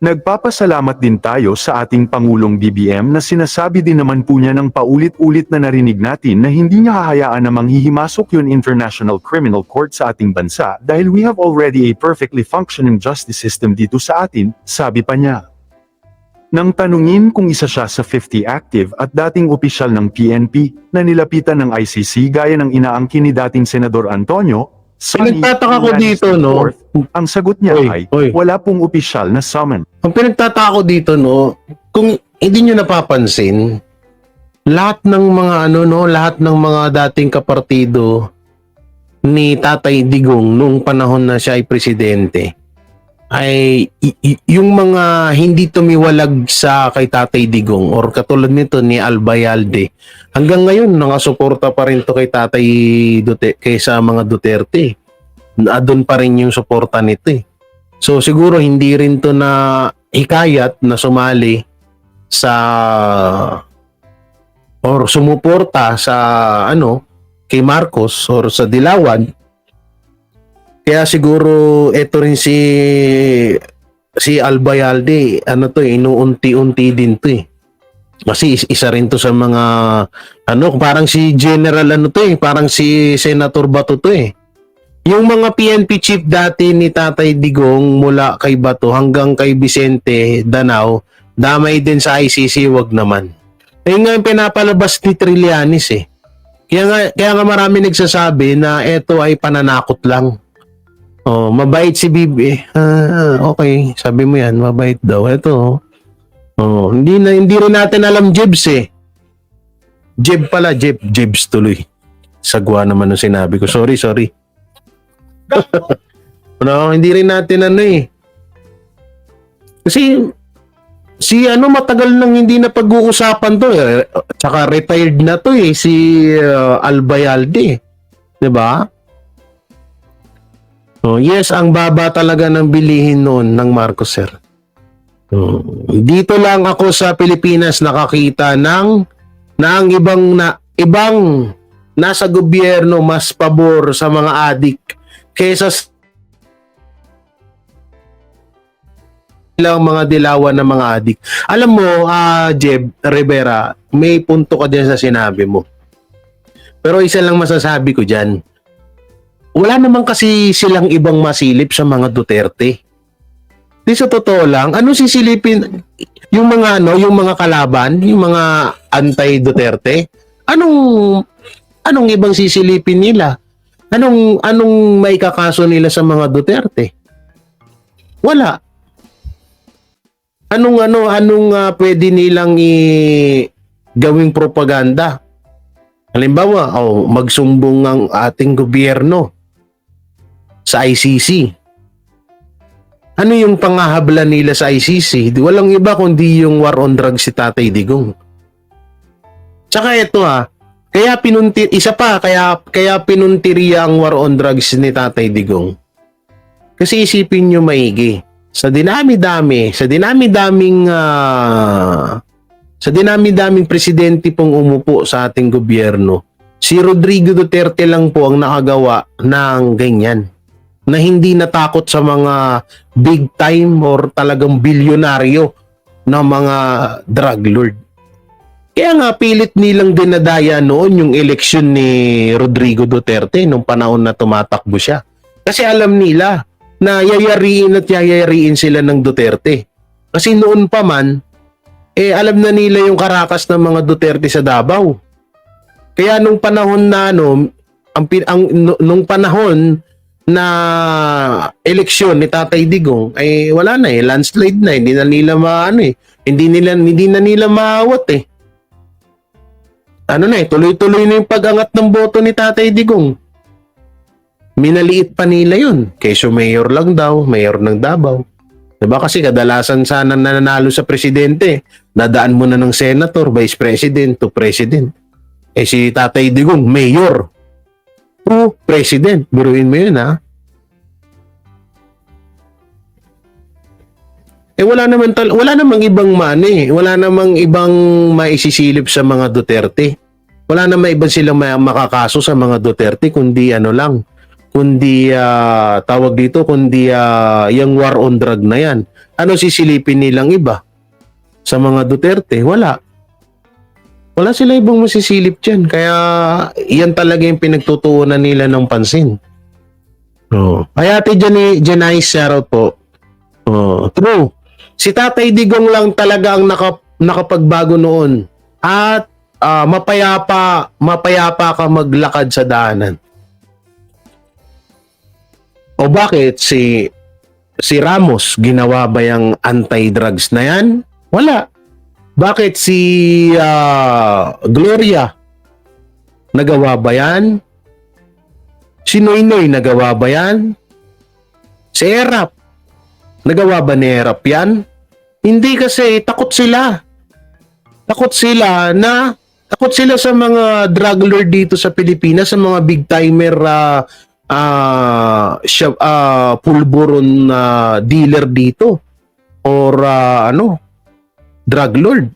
Nagpapasalamat din tayo sa ating Pangulong BBM na sinasabi din naman po niya ng paulit-ulit na narinig natin na hindi niya hahayaan na manghihimasok yun International Criminal Court sa ating bansa dahil we have already a perfectly functioning justice system dito sa atin, sabi pa niya. Nang tanungin kung isa siya sa 50 active at dating opisyal ng PNP na nilapitan ng ICC gaya ng inaangkin ni dating Senador Antonio, pinagtataka ko dito, no? Ang sagot niya ay, wala pong opisyal na summon. Ang pinagtataka ko dito, no, kung hindi nyo napapansin, lahat ng mga lahat ng mga dating kapartido ni Tatay Digong nung panahon na siya ay presidente ay yung mga hindi tumiwalag sa kay Tatay Digong or katulad nito ni Albayalde, hanggang ngayon nakasuporta pa rin to kay Tatay kaysa mga Duterte. Doon pa rin yung suporta nito eh. So siguro hindi rin to na hikayat na sumali sa or sumuporta sa kay Marcos or sa Dilawan. Kaya siguro ito rin si Albayalde, inuunti-unti din to eh. Kasi isa rin to sa mga parang si General parang si Senator Bato to eh. Yung mga PNP chief dati ni Tatay Digong mula kay Bato hanggang kay Vicente Danao, damay din sa ICC, wag naman. Ayun nga yung pinapalabas ni Trillanes eh. Kaya nga marami nagsasabi na ito ay pananakot lang. Oh, mabait si Bibi. Okay, sabi mo yan, mabait daw. Ito. Oh, hindi rin natin alam Jebs eh. Jeb pala, Jebs tuloy. Sagwa naman ang sinabi ko. Sorry. Hindi rin natin Kasi matagal nang hindi na pag-uusapan to eh. Tsaka retired na to eh si Albayalde. 'Di ba? Oh, yes, ang baba talaga ng bilihin noon ng Marcos, sir. Dito lang ako sa Pilipinas nakakita ng ibang nasa gobyerno mas pabor sa mga adik kaysa lang mga dilawan ng mga adik. Alam mo, Jeb Rivera, may punto ka dyan sa sinabi mo. Pero isa lang masasabi ko dyan. Wala naman kasi silang ibang masilip sa mga Duterte. Di sa totoo lang, ano sisilipin yung mga kalaban, yung mga anti-Duterte? Anong ibang sisilipin nila? Anong may kakaso nila sa mga Duterte? Wala. Anong pwede nilang gawing propaganda? Halimbawa, magsumbong ang ating gobyerno sa ICC. Ano yung pangahabla nila sa ICC? Walang iba kundi yung war on drugs si Tatay Digong. Tsaka ito kaya pinuntiriya ang war on drugs ni Tatay Digong. Kasi isipin nyo maigi, sa dinami-daming presidente pong umupo sa ating gobyerno, si Rodrigo Duterte lang po ang nakagawa ng ganyan. Na hindi natakot sa mga big time or talagang bilyonaryo na mga drug lord. Kaya nga pilit nilang dinadaya noon yung eleksyon ni Rodrigo Duterte nung panahon na tumatakbo siya. Kasi alam nila na yayariin sila ng Duterte. Kasi noon pa man, alam na nila yung karakas ng mga Duterte sa Davao. Kaya nung panahon na nung panahon na eleksyon ni Tatay Digong ay wala na landslide na, hindi na nila hindi na nila maawat tuloy-tuloy na yung pag-angat ng boto ni Tatay Digong. Minaliit pa nila yun kaysa mayor lang daw, mayor ng Davao. Diba kasi kadalasan sana nananalo sa presidente, nadaan mo na ng senator, vice president to president. Si Tatay Digong mayor to president. Biruin mo yun wala namang ibang wala namang ibang maisisilip sa mga Duterte. Wala namang ibang silang makakaso sa mga Duterte kundi kundi yung war on drug na yan. Ano sisilipin nilang iba sa mga Duterte? Wala sila ibang masisilip dyan. Kaya yan talaga yung pinagtutuunan nila ng pansin. Kaya ate Janice, shoutout po. True. Si Tatay Digong lang talaga ang nakapagbago noon. At mapayapa ka maglakad sa daanan. O bakit si Ramos ginawa ba yung anti-drugs na yan? Wala. Bakit si Gloria? Nagawa ba yan? Si Noynoy, nagawa ba yan? Si Erap, nagawa ba ni Erap yan? Hindi kasi, takot sila. Takot sila sa mga drug lord dito sa Pilipinas, sa mga big timer pulburon dealer dito or drug lord.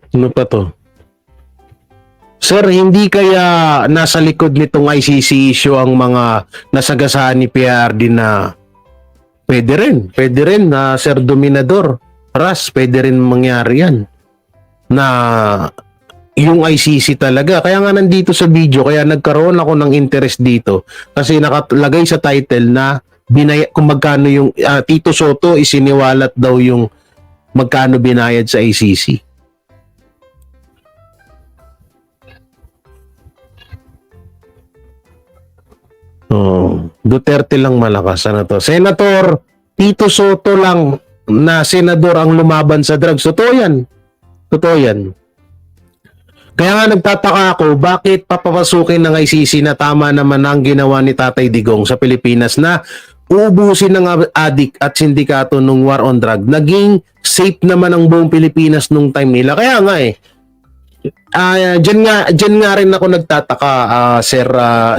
Ano pa to? Sir, hindi kaya nasa likod nitong ICC issue ang mga nasagasaan ni PRD na pwede rin na Sir Dominador, Ras, pwede rin mangyari yan na yung ICC talaga. Kaya nga nandito sa video, kaya nagkaroon ako ng interest dito kasi nakalagay sa title na kung magkano yung Tito Soto isiniwalat daw yung magkano binayad sa ICC. Duterte lang malakas. Ano to? Senator Tito Soto lang na senador ang lumaban sa drugs. Totoo yan. Kaya nga nagtataka ako, bakit papapasukin ng ICC na tama naman ang ginawa ni Tatay Digong sa Pilipinas na uubusin ng adik at sindikato nung war on drug. Naging safe naman ang buong Pilipinas nung time nila. Kaya nga Diyan nga rin ako nagtataka,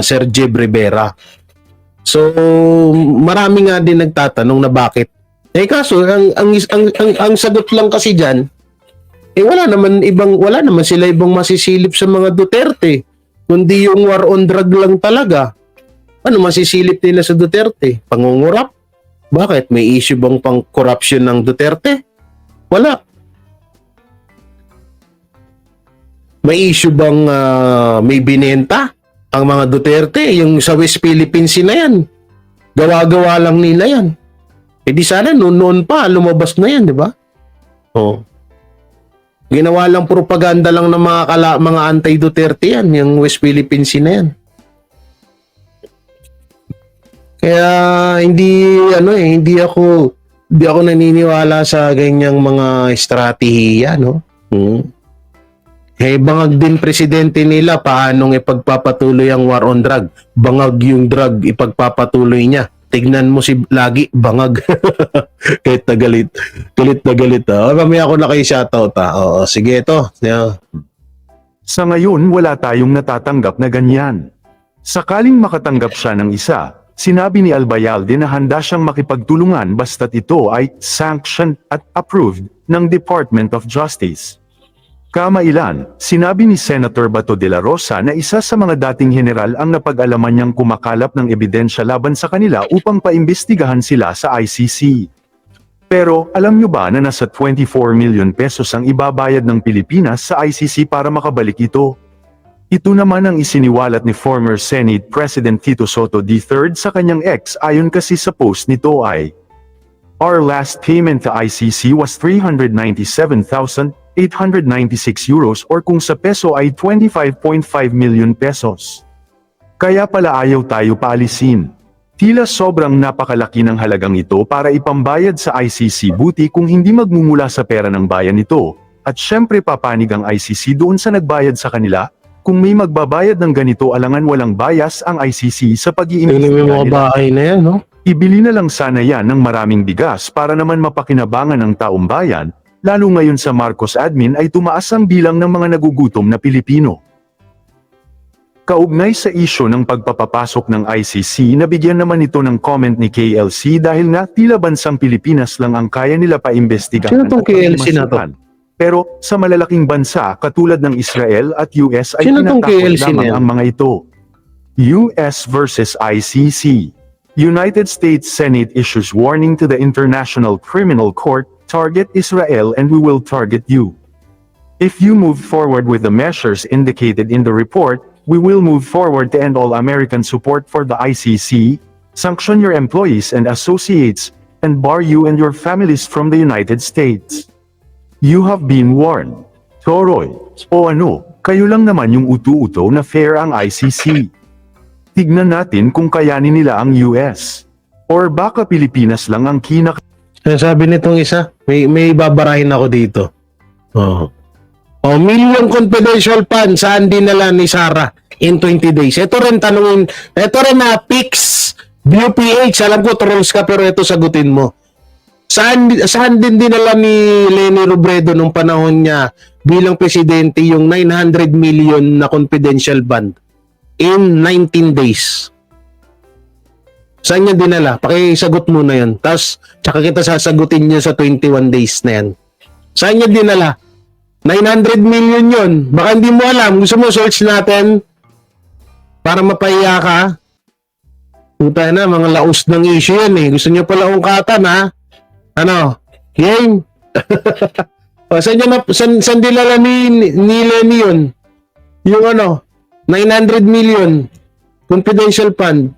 Sir Jeb Rivera. So, marami nga din nagtatanong na bakit. Kaso ang sagot lang kasi diyan, wala naman sila ibang masisilip sa mga Duterte, kundi yung war on drug lang talaga. Ano masisilip nila sa Duterte? Pangungurap? Bakit? May issue bang pang corruption ng Duterte? Wala. May issue bang may binenta ang mga Duterte? Yung sa West Philippines na yan. Gawa-gawa lang nila yan. Di sana noon pa lumabas na yan, di ba? Ginawa lang propaganda lang ng mga anti-Duterte yan, yung West Philippines na yan. Kaya hindi ako naniniwala sa ganyang mga estratehiya, no? Bangag din presidente nila paanong ipagpapatuloy ang war on drug. Bangag yung drug ipagpapatuloy niya. Tignan mo si lagi bangag. Kahit na galit. Galit na galit. Mamaya ako na kayo shoutout. Sige ito. Yeah. Sa ngayon wala tayong natatanggap na ganyan. Sakaling makatanggap siya ng isa, sinabi ni Albayalde na handa siyang makipagtulungan basta't ito ay sanctioned at approved ng Department of Justice. Kamailan, sinabi ni Senator Bato de la Rosa na isa sa mga dating general ang napag-alaman niyang kumakalap ng ebidensya laban sa kanila upang paimbestigahan sila sa ICC. Pero alam niyo ba na nasa 24 million pesos ang ibabayad ng Pilipinas sa ICC para makabalik ito? Ito naman ang isiniwalat ni former Senate President Tito Soto III sa kanyang ex ayon kasi sa post nito ay, "Our last payment to ICC was 397,896 euros or kung sa peso ay 25.5 million pesos. Kaya pala ayaw tayo paalisin. Tila sobrang napakalaki ng halagang ito para ipambayad sa ICC, buti kung hindi magmumula sa pera ng bayan ito, at syempre papanig ang ICC doon sa nagbayad sa kanila. Kung may magbabayad ng ganito alangan walang bias ang ICC sa pag-iimbestiga mga nila. bahay na yan, no? Ibili na lang sana yan ng maraming bigas para naman mapakinabangan ng taong bayan, lalo ngayon sa Marcos admin ay tumaas ang bilang ng mga nagugutom na Pilipino." Kaugnay sa isyu ng pagpapapasok ng ICC, nabigyan naman ito ng comment ni KLC dahil nga tila bansang Pilipinas lang ang kaya nila paimbestigahan. Sino tong at KLC na to? pagmasukan. Pero sa malalaking bansa katulad ng Israel at US ay Sino tong tinatakot KLC na lamang yan? ang mga ito. US versus ICC. United States Senate issues warning to the International Criminal Court, "Target Israel and we will target you. If you move forward with the measures indicated in the report, we will move forward to end all American support for the ICC, sanction your employees and associates, and bar you and your families from the United States. You have been warned. Toroy, o ano, kayo lang naman yung utu-uto na fair ang ICC. Tignan natin kung kayanin nila ang US. Or baka Pilipinas lang ang Sabi nitong isa, may babarahin ako dito. Oh. Oh, million confidential fund saan dinala ni Sara in 20 days. Ito rin tanungin, ito rin na PIX, BUPH, alam ko trolls ka pero ito sagutin mo. Saan din dinala ni Leni Robredo nung panahon niya bilang presidente yung 900 million na confidential fund in 19 days? Saan niya dinala? Pakisagot mo na yan. Tapos, tsaka kita sasagutin niya sa 21 days na yan. Saan niya dinala? 900 million yun. Baka hindi mo alam. Gusto mo search natin para mapahiya ka? Puta na, mga laos ng issue yan eh. Gusto niyo pala ungkatan ha? Ano? Game? Saan dinala ni Lenny yun? Yung ano? 900 million confidential fund.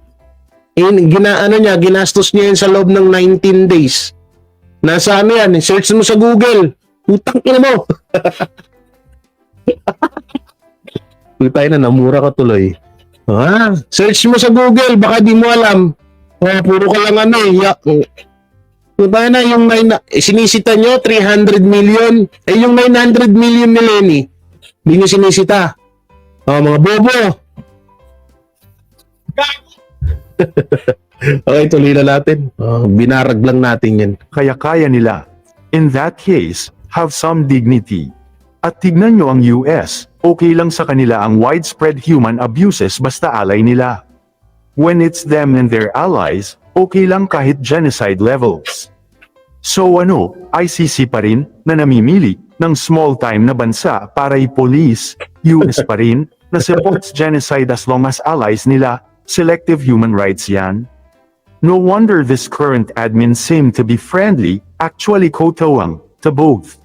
Ginastos niya yun sa loob ng 19 days. Nasa ano yan? Search mo sa Google. Putang ina mo. Putay na, namura ka tuloy. Search mo sa Google, baka di mo alam. Puro ka lang ano eh. Putay na, yung sinisita nyo, 300 million. Yung 900 million ni Lenny, hindi nyo sinisita. Mga bobo. Okay, tuloy na natin. Binarag lang natin yan. kaya nila. In that case, have some dignity. At tignan nyo ang US, okay lang sa kanila ang widespread human abuses basta alay nila. When it's them and their allies, okay lang kahit genocide levels. So ano, ICC pa rin na namimili ng small-time na bansa para i-police, US pa rin na supports genocide as long as allies nila, selective human rights yan. No wonder this current admin seem to be friendly, actually kotawang, to both.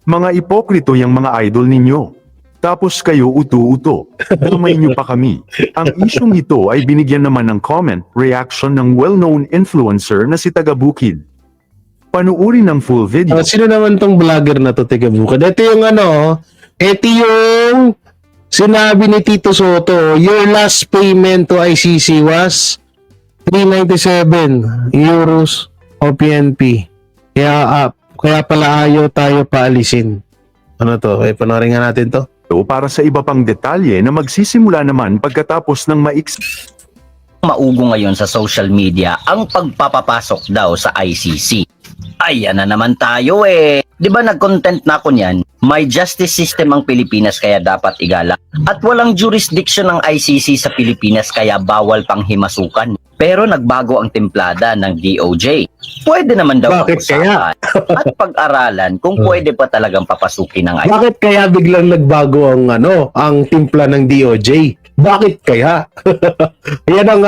Mga ipokrito yung mga idol ninyo. Tapos kayo uto-uto. Damay nyo pa kami. Ang isyong ito ay binigyan naman ng comment, reaction ng well-known influencer na si Tagabukid. Panuuri ng full video. Sino naman tong vlogger na to, Tagabukid? Ito yung ito yung sinabi ni Tito Soto, your last payment to ICC was 397 euros o PNP. Kaya pala ayaw tayo paalisin. Ano to? Panoorin nga natin to. Para sa iba pang detalye na magsisimula naman pagkatapos ng Maugo ngayon sa social media ang pagpapapasok daw sa ICC. Ayan na naman tayo eh. Di ba nag-content na ako niyan? May justice system ang Pilipinas kaya dapat igala. At walang jurisdiction ng ICC sa Pilipinas kaya bawal pang himasukan. Pero nagbago ang templada ng DOJ. Pwede naman daw Bakit kaya? at pag-aralan kung pwede pa talagang papasukin ng ICC. Bakit kaya biglang nagbago ang timpla ng DOJ? Bakit kaya? Yan ang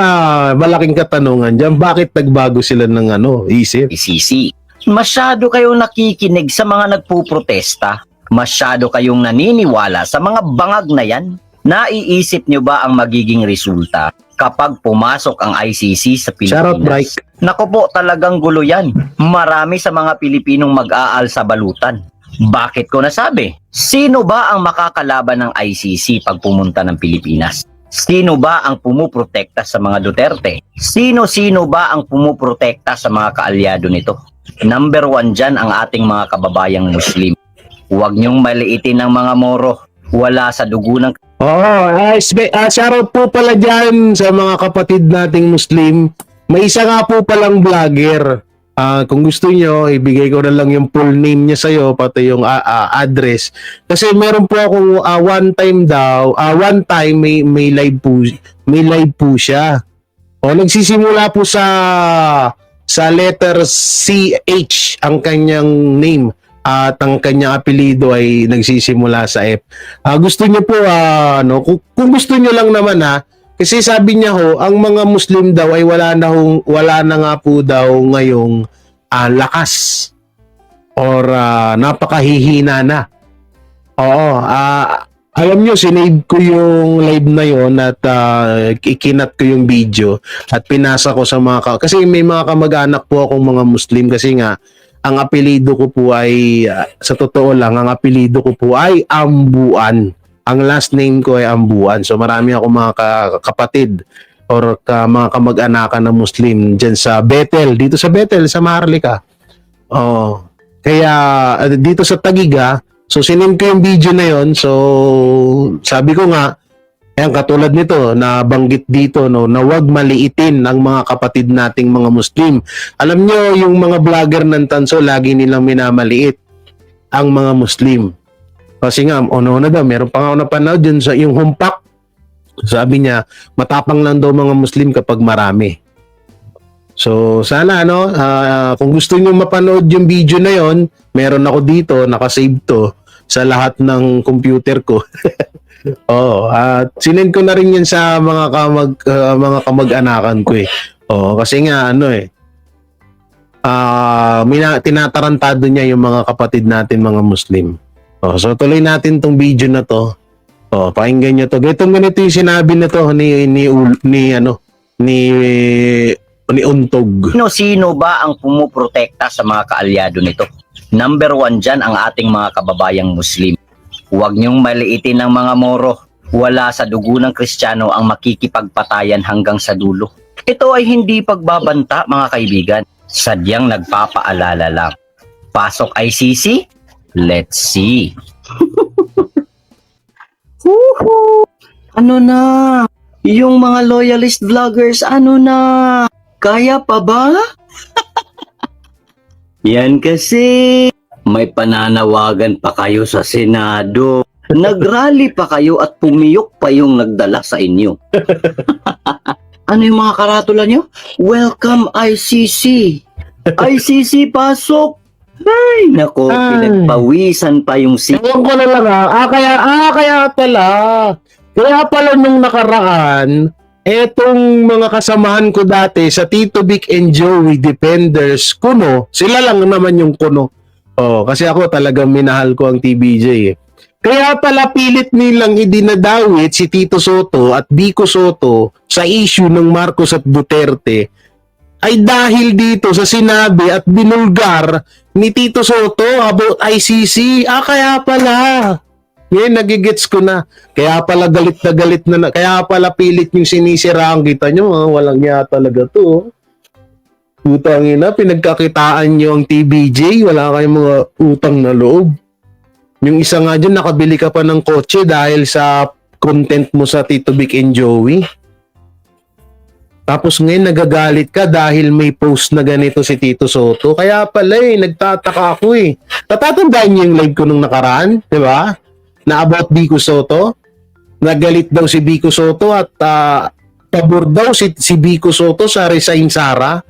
malaking katanungan dyan. Bakit nagbago sila ng isip? ICC. Masyado kayong nakikinig sa mga nagpuprotesta. Masyado kayong naniniwala sa mga bangag na yan. Naiisip nyo ba ang magiging resulta kapag pumasok ang ICC sa Shoutout, Mike. Pilipinas? Naku po, talagang gulo yan. Marami sa mga Pilipinong mag-aal sa balutan. Bakit ko nasabi? Sino ba ang makakalaban ng ICC pag pumunta ng Pilipinas? Sino ba ang pumuprotekta sa mga Duterte? Sino-sino ba ang pumuprotekta sa mga kaalyado nito? Number 1 dyan ang ating mga kababayang Muslim. Huwag niyong maliitin ang mga Moro. Wala sa dugo ng... Shoutout po pala dyan sa mga kapatid nating Muslim. May isa nga po palang vlogger. Kung gusto nyo, ibigay ko na lang yung full name niya sa'yo, pati yung address. Kasi meron po akong one time may live po siya. Nagsisimula po sa letter CH ang kanyang name. At ang kanyang apelido ay nagsisimula sa F. Gusto niyo po, kung gusto niyo lang naman kasi sabi niya ang mga Muslim daw ay wala na nga po daw ngayong lakas or napakahihina na. Oo, Alam nyo, sinave ko yung live na yon at ikinat ko yung video at pinasa ko sa mga kasi may mga kamag-anak po akong mga Muslim kasi nga ang apelido ko po ay sa totoo lang ang apelido ko po ay Ambuan. Ang last name ko ay Ambuan. So marami akong mga kapatid or mga kamag-anakan na Muslim diyan sa Bethel, dito sa Bethel sa Maharlika. Oh. Kaya dito sa Tagiga, so sinend ko yung video na yon. So sabi ko nga, ayan, katulad nito, nabanggit dito no, na wag maliitin ang mga kapatid nating mga Muslim. Alam nyo, yung mga vlogger ng Tanso, lagi nilang minamaliit ang mga Muslim. Kasi nga, una daw, meron pa nga ako napanood dyan sa yung humpak. Sabi niya, matapang lang daw mga Muslim kapag marami. So, sana, kung gusto nyo mapanood yung video na yon, meron ako dito, nakasave to sa lahat ng computer ko. At sinend ko na rin yan sa mga kamag-anakan ko eh. Kasi nga tinatarantado niya yung mga kapatid natin mga Muslim. So tuloy natin tong video na to. Pakinggan niyo to. Ganito yung sinabi na to ni Untog. Sino ba ang pumuprotekta sa mga kaalyado nito? Number 1 dyan ang ating mga kababayang Muslim. Huwag niyong maliitin ang mga Moro. Wala sa dugo ng Kristiyano ang makikipagpatayan hanggang sa dulo. Ito ay hindi pagbabanta, mga kaibigan. Sadyang nagpapaalala lang. Pasok ICC? Let's see. Ano na? Yung mga loyalist vloggers, ano na? Kaya pa ba? Yan kasi. May pananawagan pa kayo sa Senado. Nagrally pa kayo at pumiyok pa yung nagdala sa inyo. Ano yung mga karatula nyo? Welcome ICC. ICC pasok. Ay, nako, pinagpawisan pa yung Ewan ko na lang kaya pala nung nakaraan, etong mga kasamahan ko dati sa Tito Vic and Joey Defenders, Kuno, sila lang naman yung Kuno. Kasi ako talagang minahal ko ang TBJ eh. Kaya pala pilit nilang idinadawit si Tito Soto at Vico Soto sa issue ng Marcos at Duterte ay dahil dito sa sinabi at binulgar ni Tito Soto about ICC. Kaya pala. Ngayon, nagigets ko na. Kaya pala galit na. Kaya pala pilit yung sinisiraan kita nyo. Walang niya talaga to. Utangin na, pinagkakitaan nyo ang TBJ. Wala kayong mga utang na loob. Yung isa nga dyan, nakabili ka pa ng kotse dahil sa content mo sa Tito Vic and Joey. Tapos ngayon nagagalit ka dahil may post na ganito si Tito Soto. Kaya pala nagtataka ako eh. Natatandaan niyo yung live ko nung nakaraan, di ba? Na about Vico Soto. Nagalit daw si Vico Soto at pabor daw si Vico Soto sa resign Sara.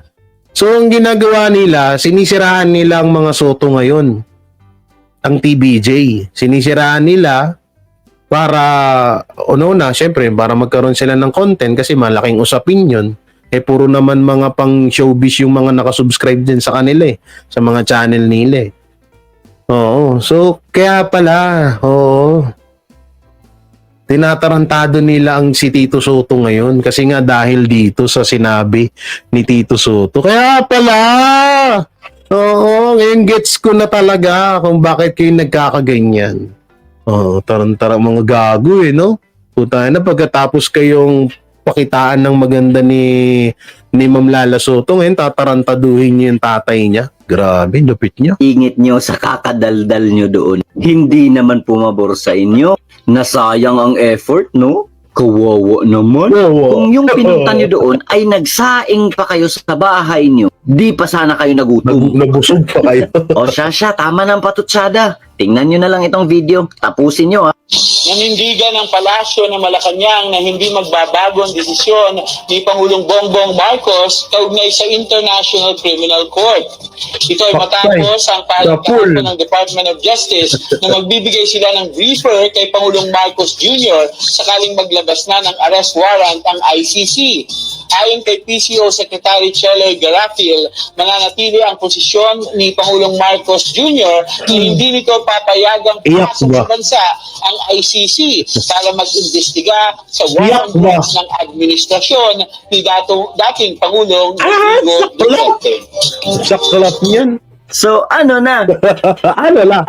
So ang ginagawa nila, sinisiraan nila ang mga Soto ngayon. Ang TBJ. Sinisiraan nila para syempre para magkaroon sila ng content kasi malaking usapin yun. Puro naman mga pang showbiz yung mga nakasubscribe din sa kanila sa mga channel nila so kaya pala tinatarantado nila ang si Tito Soto ngayon kasi nga dahil dito sa sinabi ni Tito Soto. Kaya pala ngayon gets ko na talaga kung bakit kayo nagkakaganyan. Tarantara mga gago no? Puta na, pagkatapos kayong pakitaan ng maganda ni Ma'am Lala Soto, ngayon tatarantaduhin niyo yung tatay niya. Grabe, lupit niya. Ingit nyo sa kakadaldal nyo doon. Hindi naman pumabor sa inyo. Nasayang ang effort, no? Kawawa naman. Kung yung pinunta nyo doon ay nagsaing pa kayo sa bahay nyo, di pa sana kayo nagutom. Nabusog pa kayo. Siya, tama ng patutsada. Tingnan nyo na lang itong video. Tapusin nyo, ha. Nanindigan ng palasyo ng Malacanang na hindi magbabago ang desisyon ni Pangulong Bongbong Marcos kaugnay sa International Criminal Court. Ito ay matapos ang paalala ng Department of Justice na magbibigay sila ng briefer kay Pangulong Marcos Jr. sakaling maglabas na ng arrest warrant ang ICC. Ayon kay PCO Secretary Cheloy Garafil, mananatili ang posisyon ni Pangulong Marcos Jr. na hindi nito papayagang Iyak pasok ba? sa bansa ang ICC para mag-imbestiga sa Iyak warrant ba? ng administrasyon ni dating Pangulong Ah, Rodrigo saklap. Duterte. Saklap niyan. So ano na? Ano la?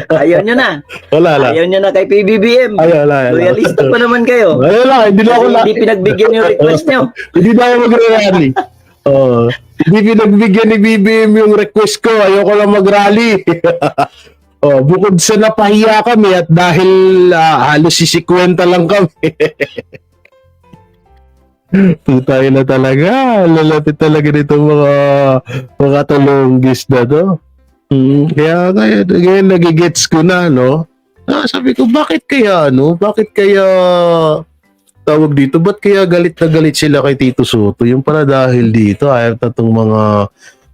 Ayaw nyo na. Wala la. Ayaw nyo na kay PBBM. Ay, wala. Loyalista pa naman kayo. Wala, hindi na ako Kasi la. hindi pinagbigyan yung request nyo. Hindi na ako mag-rally. Oh, hindi pinagbigyan ni BBM yung request ko. Ayoko lang mag-rally. Oh, bukod sa napahiya kami at dahil halos sisikwenta lang kami. Tutay na talaga. Lalapit talaga nito mga talonggis na to. Kaya nagigets ko na, no? Sabi ko, bakit kaya tawag dito, ba't kaya galit na galit sila kay Tito Soto? Yung pala dahil dito, ayaw na itong mga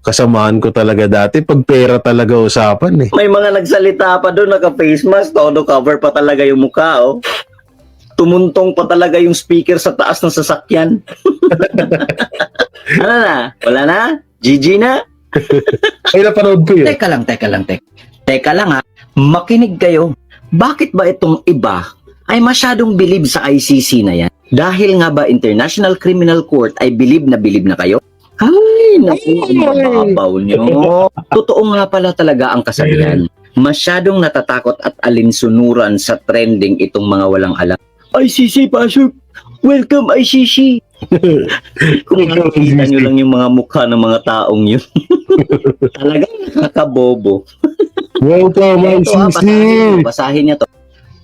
kasamaan ko talaga dati, pag pera talaga usapan eh. May mga nagsalita pa doon, naka-face mask, todo cover pa talaga yung mukha, oh. Tumuntong pa talaga yung speaker sa taas ng sasakyan. Ano na? Wala na? GG na? Ay, napanood ko yun. Teka lang ha. Makinig kayo. Bakit ba itong iba ay masyadong bilib sa ICC na yan? Dahil nga ba International Criminal Court ay bilib na kayo? Ay, naku, ang babaw nyo. Totoo nga pala talaga ang kasabihan. Masyadong natatakot at alinsunuran sa trending itong mga walang alam. ICC, pasok! Welcome, ICC! Kung makikita nyo lang yung mga mukha ng mga taong yun. Talagang nakakabobo. Welcome, ICC! Basahin niya to.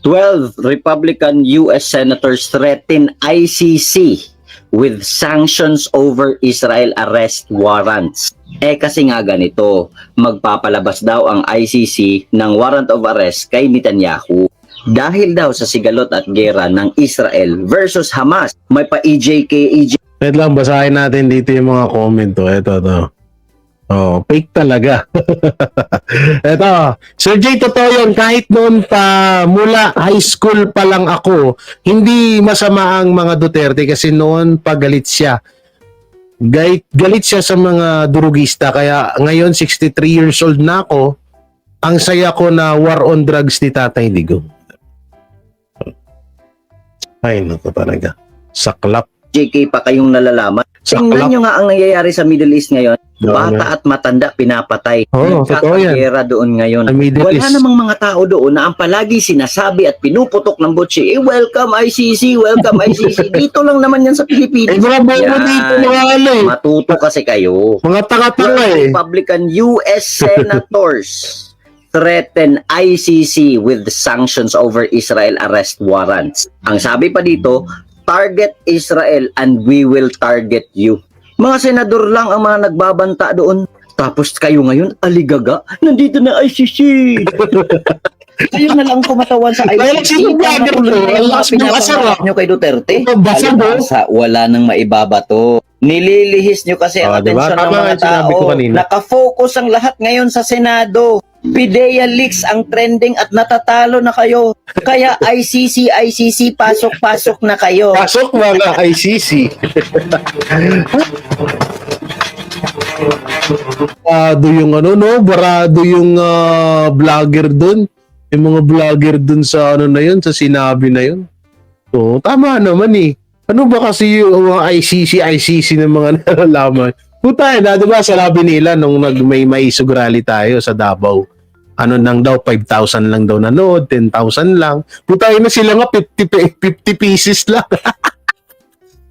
12 Republican US Senators threaten ICC with sanctions over Israel arrest warrants. Kasi nga ganito, magpapalabas daw ang ICC ng warrant of arrest kay Netanyahu. Dahil daw sa sigalot at gera ng Israel versus Hamas. May pa EJK. Wait lang, basahin natin dito yung mga comment to. Ito. Oh, fake talaga. Ito, Sir Jay, totoo yun. Kahit noon pa, mula high school pa lang ako, hindi masama ang mga Duterte kasi noon pa galit siya. Galit siya sa mga durugista. Kaya ngayon, 63 years old na ako, ang saya ko na war on drugs ni Tatay Digong. Ay, naku talaga. Saklap. JK pa kayong nalalaman. Tingnan nyo nga ang nangyayari sa Middle East ngayon. Bata at matanda pinapatay. Totoo yan. Nagkakagera doon ngayon. Sa Middle Wala East. namang mga tao doon na ang palagi sinasabi at pinuputok ng butsi, welcome ICC, welcome ICC. Dito lang naman yan sa Pilipinas. Mga bobo Yan. dito, mga eh. Matuto kasi kayo. Mga tanga-tanga eh. Republican US Senators threaten ICC with sanctions over Israel arrest warrants. Ang sabi pa dito, target Israel and we will target you. Mga senador lang ang mga nagbabanta doon. Tapos kayo ngayon, aligaga, nandito na ICC. Kayo na lang kumatawan sa ICC. Pinapangakap nyo kay Duterte. Wala nang maibabato. Nililihis nyo kasi ang Diba? atensyon ng Tama mga yung sinabi ko tao. kanina. Nakafocus ang lahat ngayon sa Senado. PIDEA leaks ang trending at natatalo na kayo. Kaya ICC, pasok na kayo. Pasok mga ICC. Barado yung barado yung vlogger dun. Yung mga vlogger dun sa na yun, sa sinabi na yun. So, tama naman eh. Ano ba kasi yung mga ICC ng mga nalalaman? Puta, diba sabi nila nung may maisog rally tayo sa Davao. Ano nang daw, 5,000 lang daw nanood, 10,000 lang. Puta, na sila nga 50 pieces lang.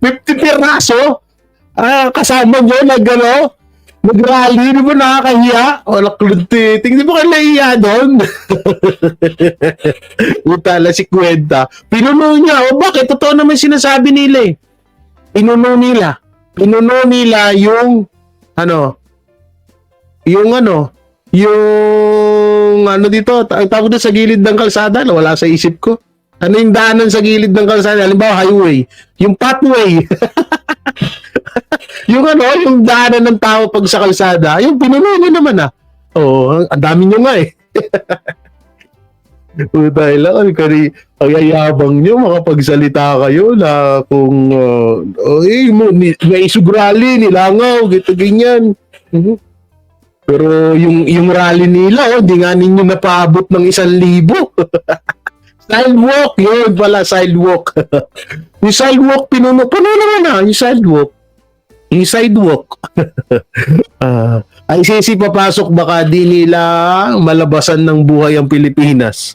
50 piraso? Kasama nyo, nag-rally, di ba nakakahiya? Wala kluntiting, di ba kayo nahiya doon? Puta lang si Kwenta. Pinuno niya, bakit? Totoo naman sinasabi nila eh. Pinuno nila yung dito, tawag doon sa gilid ng kalsada, wala sa isip ko. Ano yung daanan sa gilid ng kalsada? Halimbawa, highway. Yung pathway. yung daanan ng tao pag sa kalsada, yung pinuno nyo naman Oo, ang dami nyo nga eh. Dahil lang, ang yayabang nyo, makapagsalita kayo na kung may sugrali, nilangaw, ganyan. Pero yung rally nila, di nga ninyo napaabot ng 1,000. Sidewalk, yun pala, sidewalk. Yung sidewalk, puno naman yung sidewalk. Yung sidewalk. ICC papasok, baka di nila malabasan ng buhay ang Pilipinas.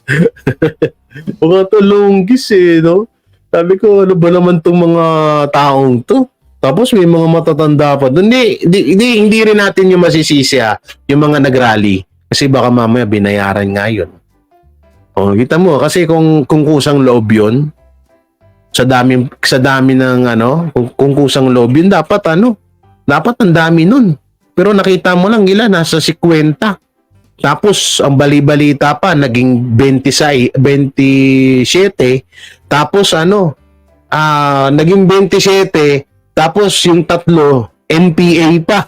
Mga tulunggis no? Sabi ko, ano ba naman tong mga taong to? Tapos may mga matatanda pa. Hindi rin natin yung masisisi yung mga nagrally. Kasi baka mamaya binayaran nga yun. O, kita mo, kasi kung kusang loob yun, sa dami ng kung kusang loob yun, dapat ang dami nun. Pero nakita mo lang ilan, nasa 50. Tapos, ang bali-balita pa, naging 27. Tapos, naging 27. Tapos, yung 3, NPA pa.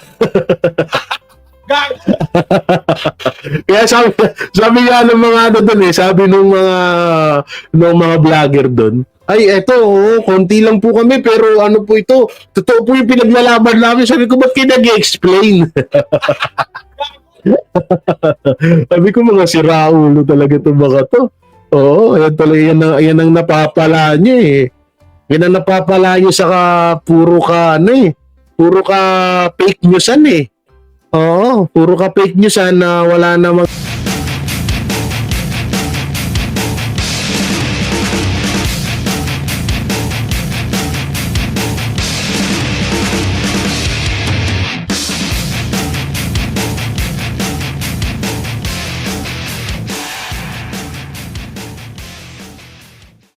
Kaya sabi nga ng mga doon sabi nung mga vlogger doon, ay eto, konti lang po kami pero ano po ito, totoo po yung pinaglalaban namin. Sabi ko, ba't kinag-explain? Sabi ko, mga siraulo talaga ito mga to. Oo, yan talaga, yan ang napapala nyo Yan ang napapala nyo sa puro ka fake newsan Oo, puro ka fake newsan na wala namang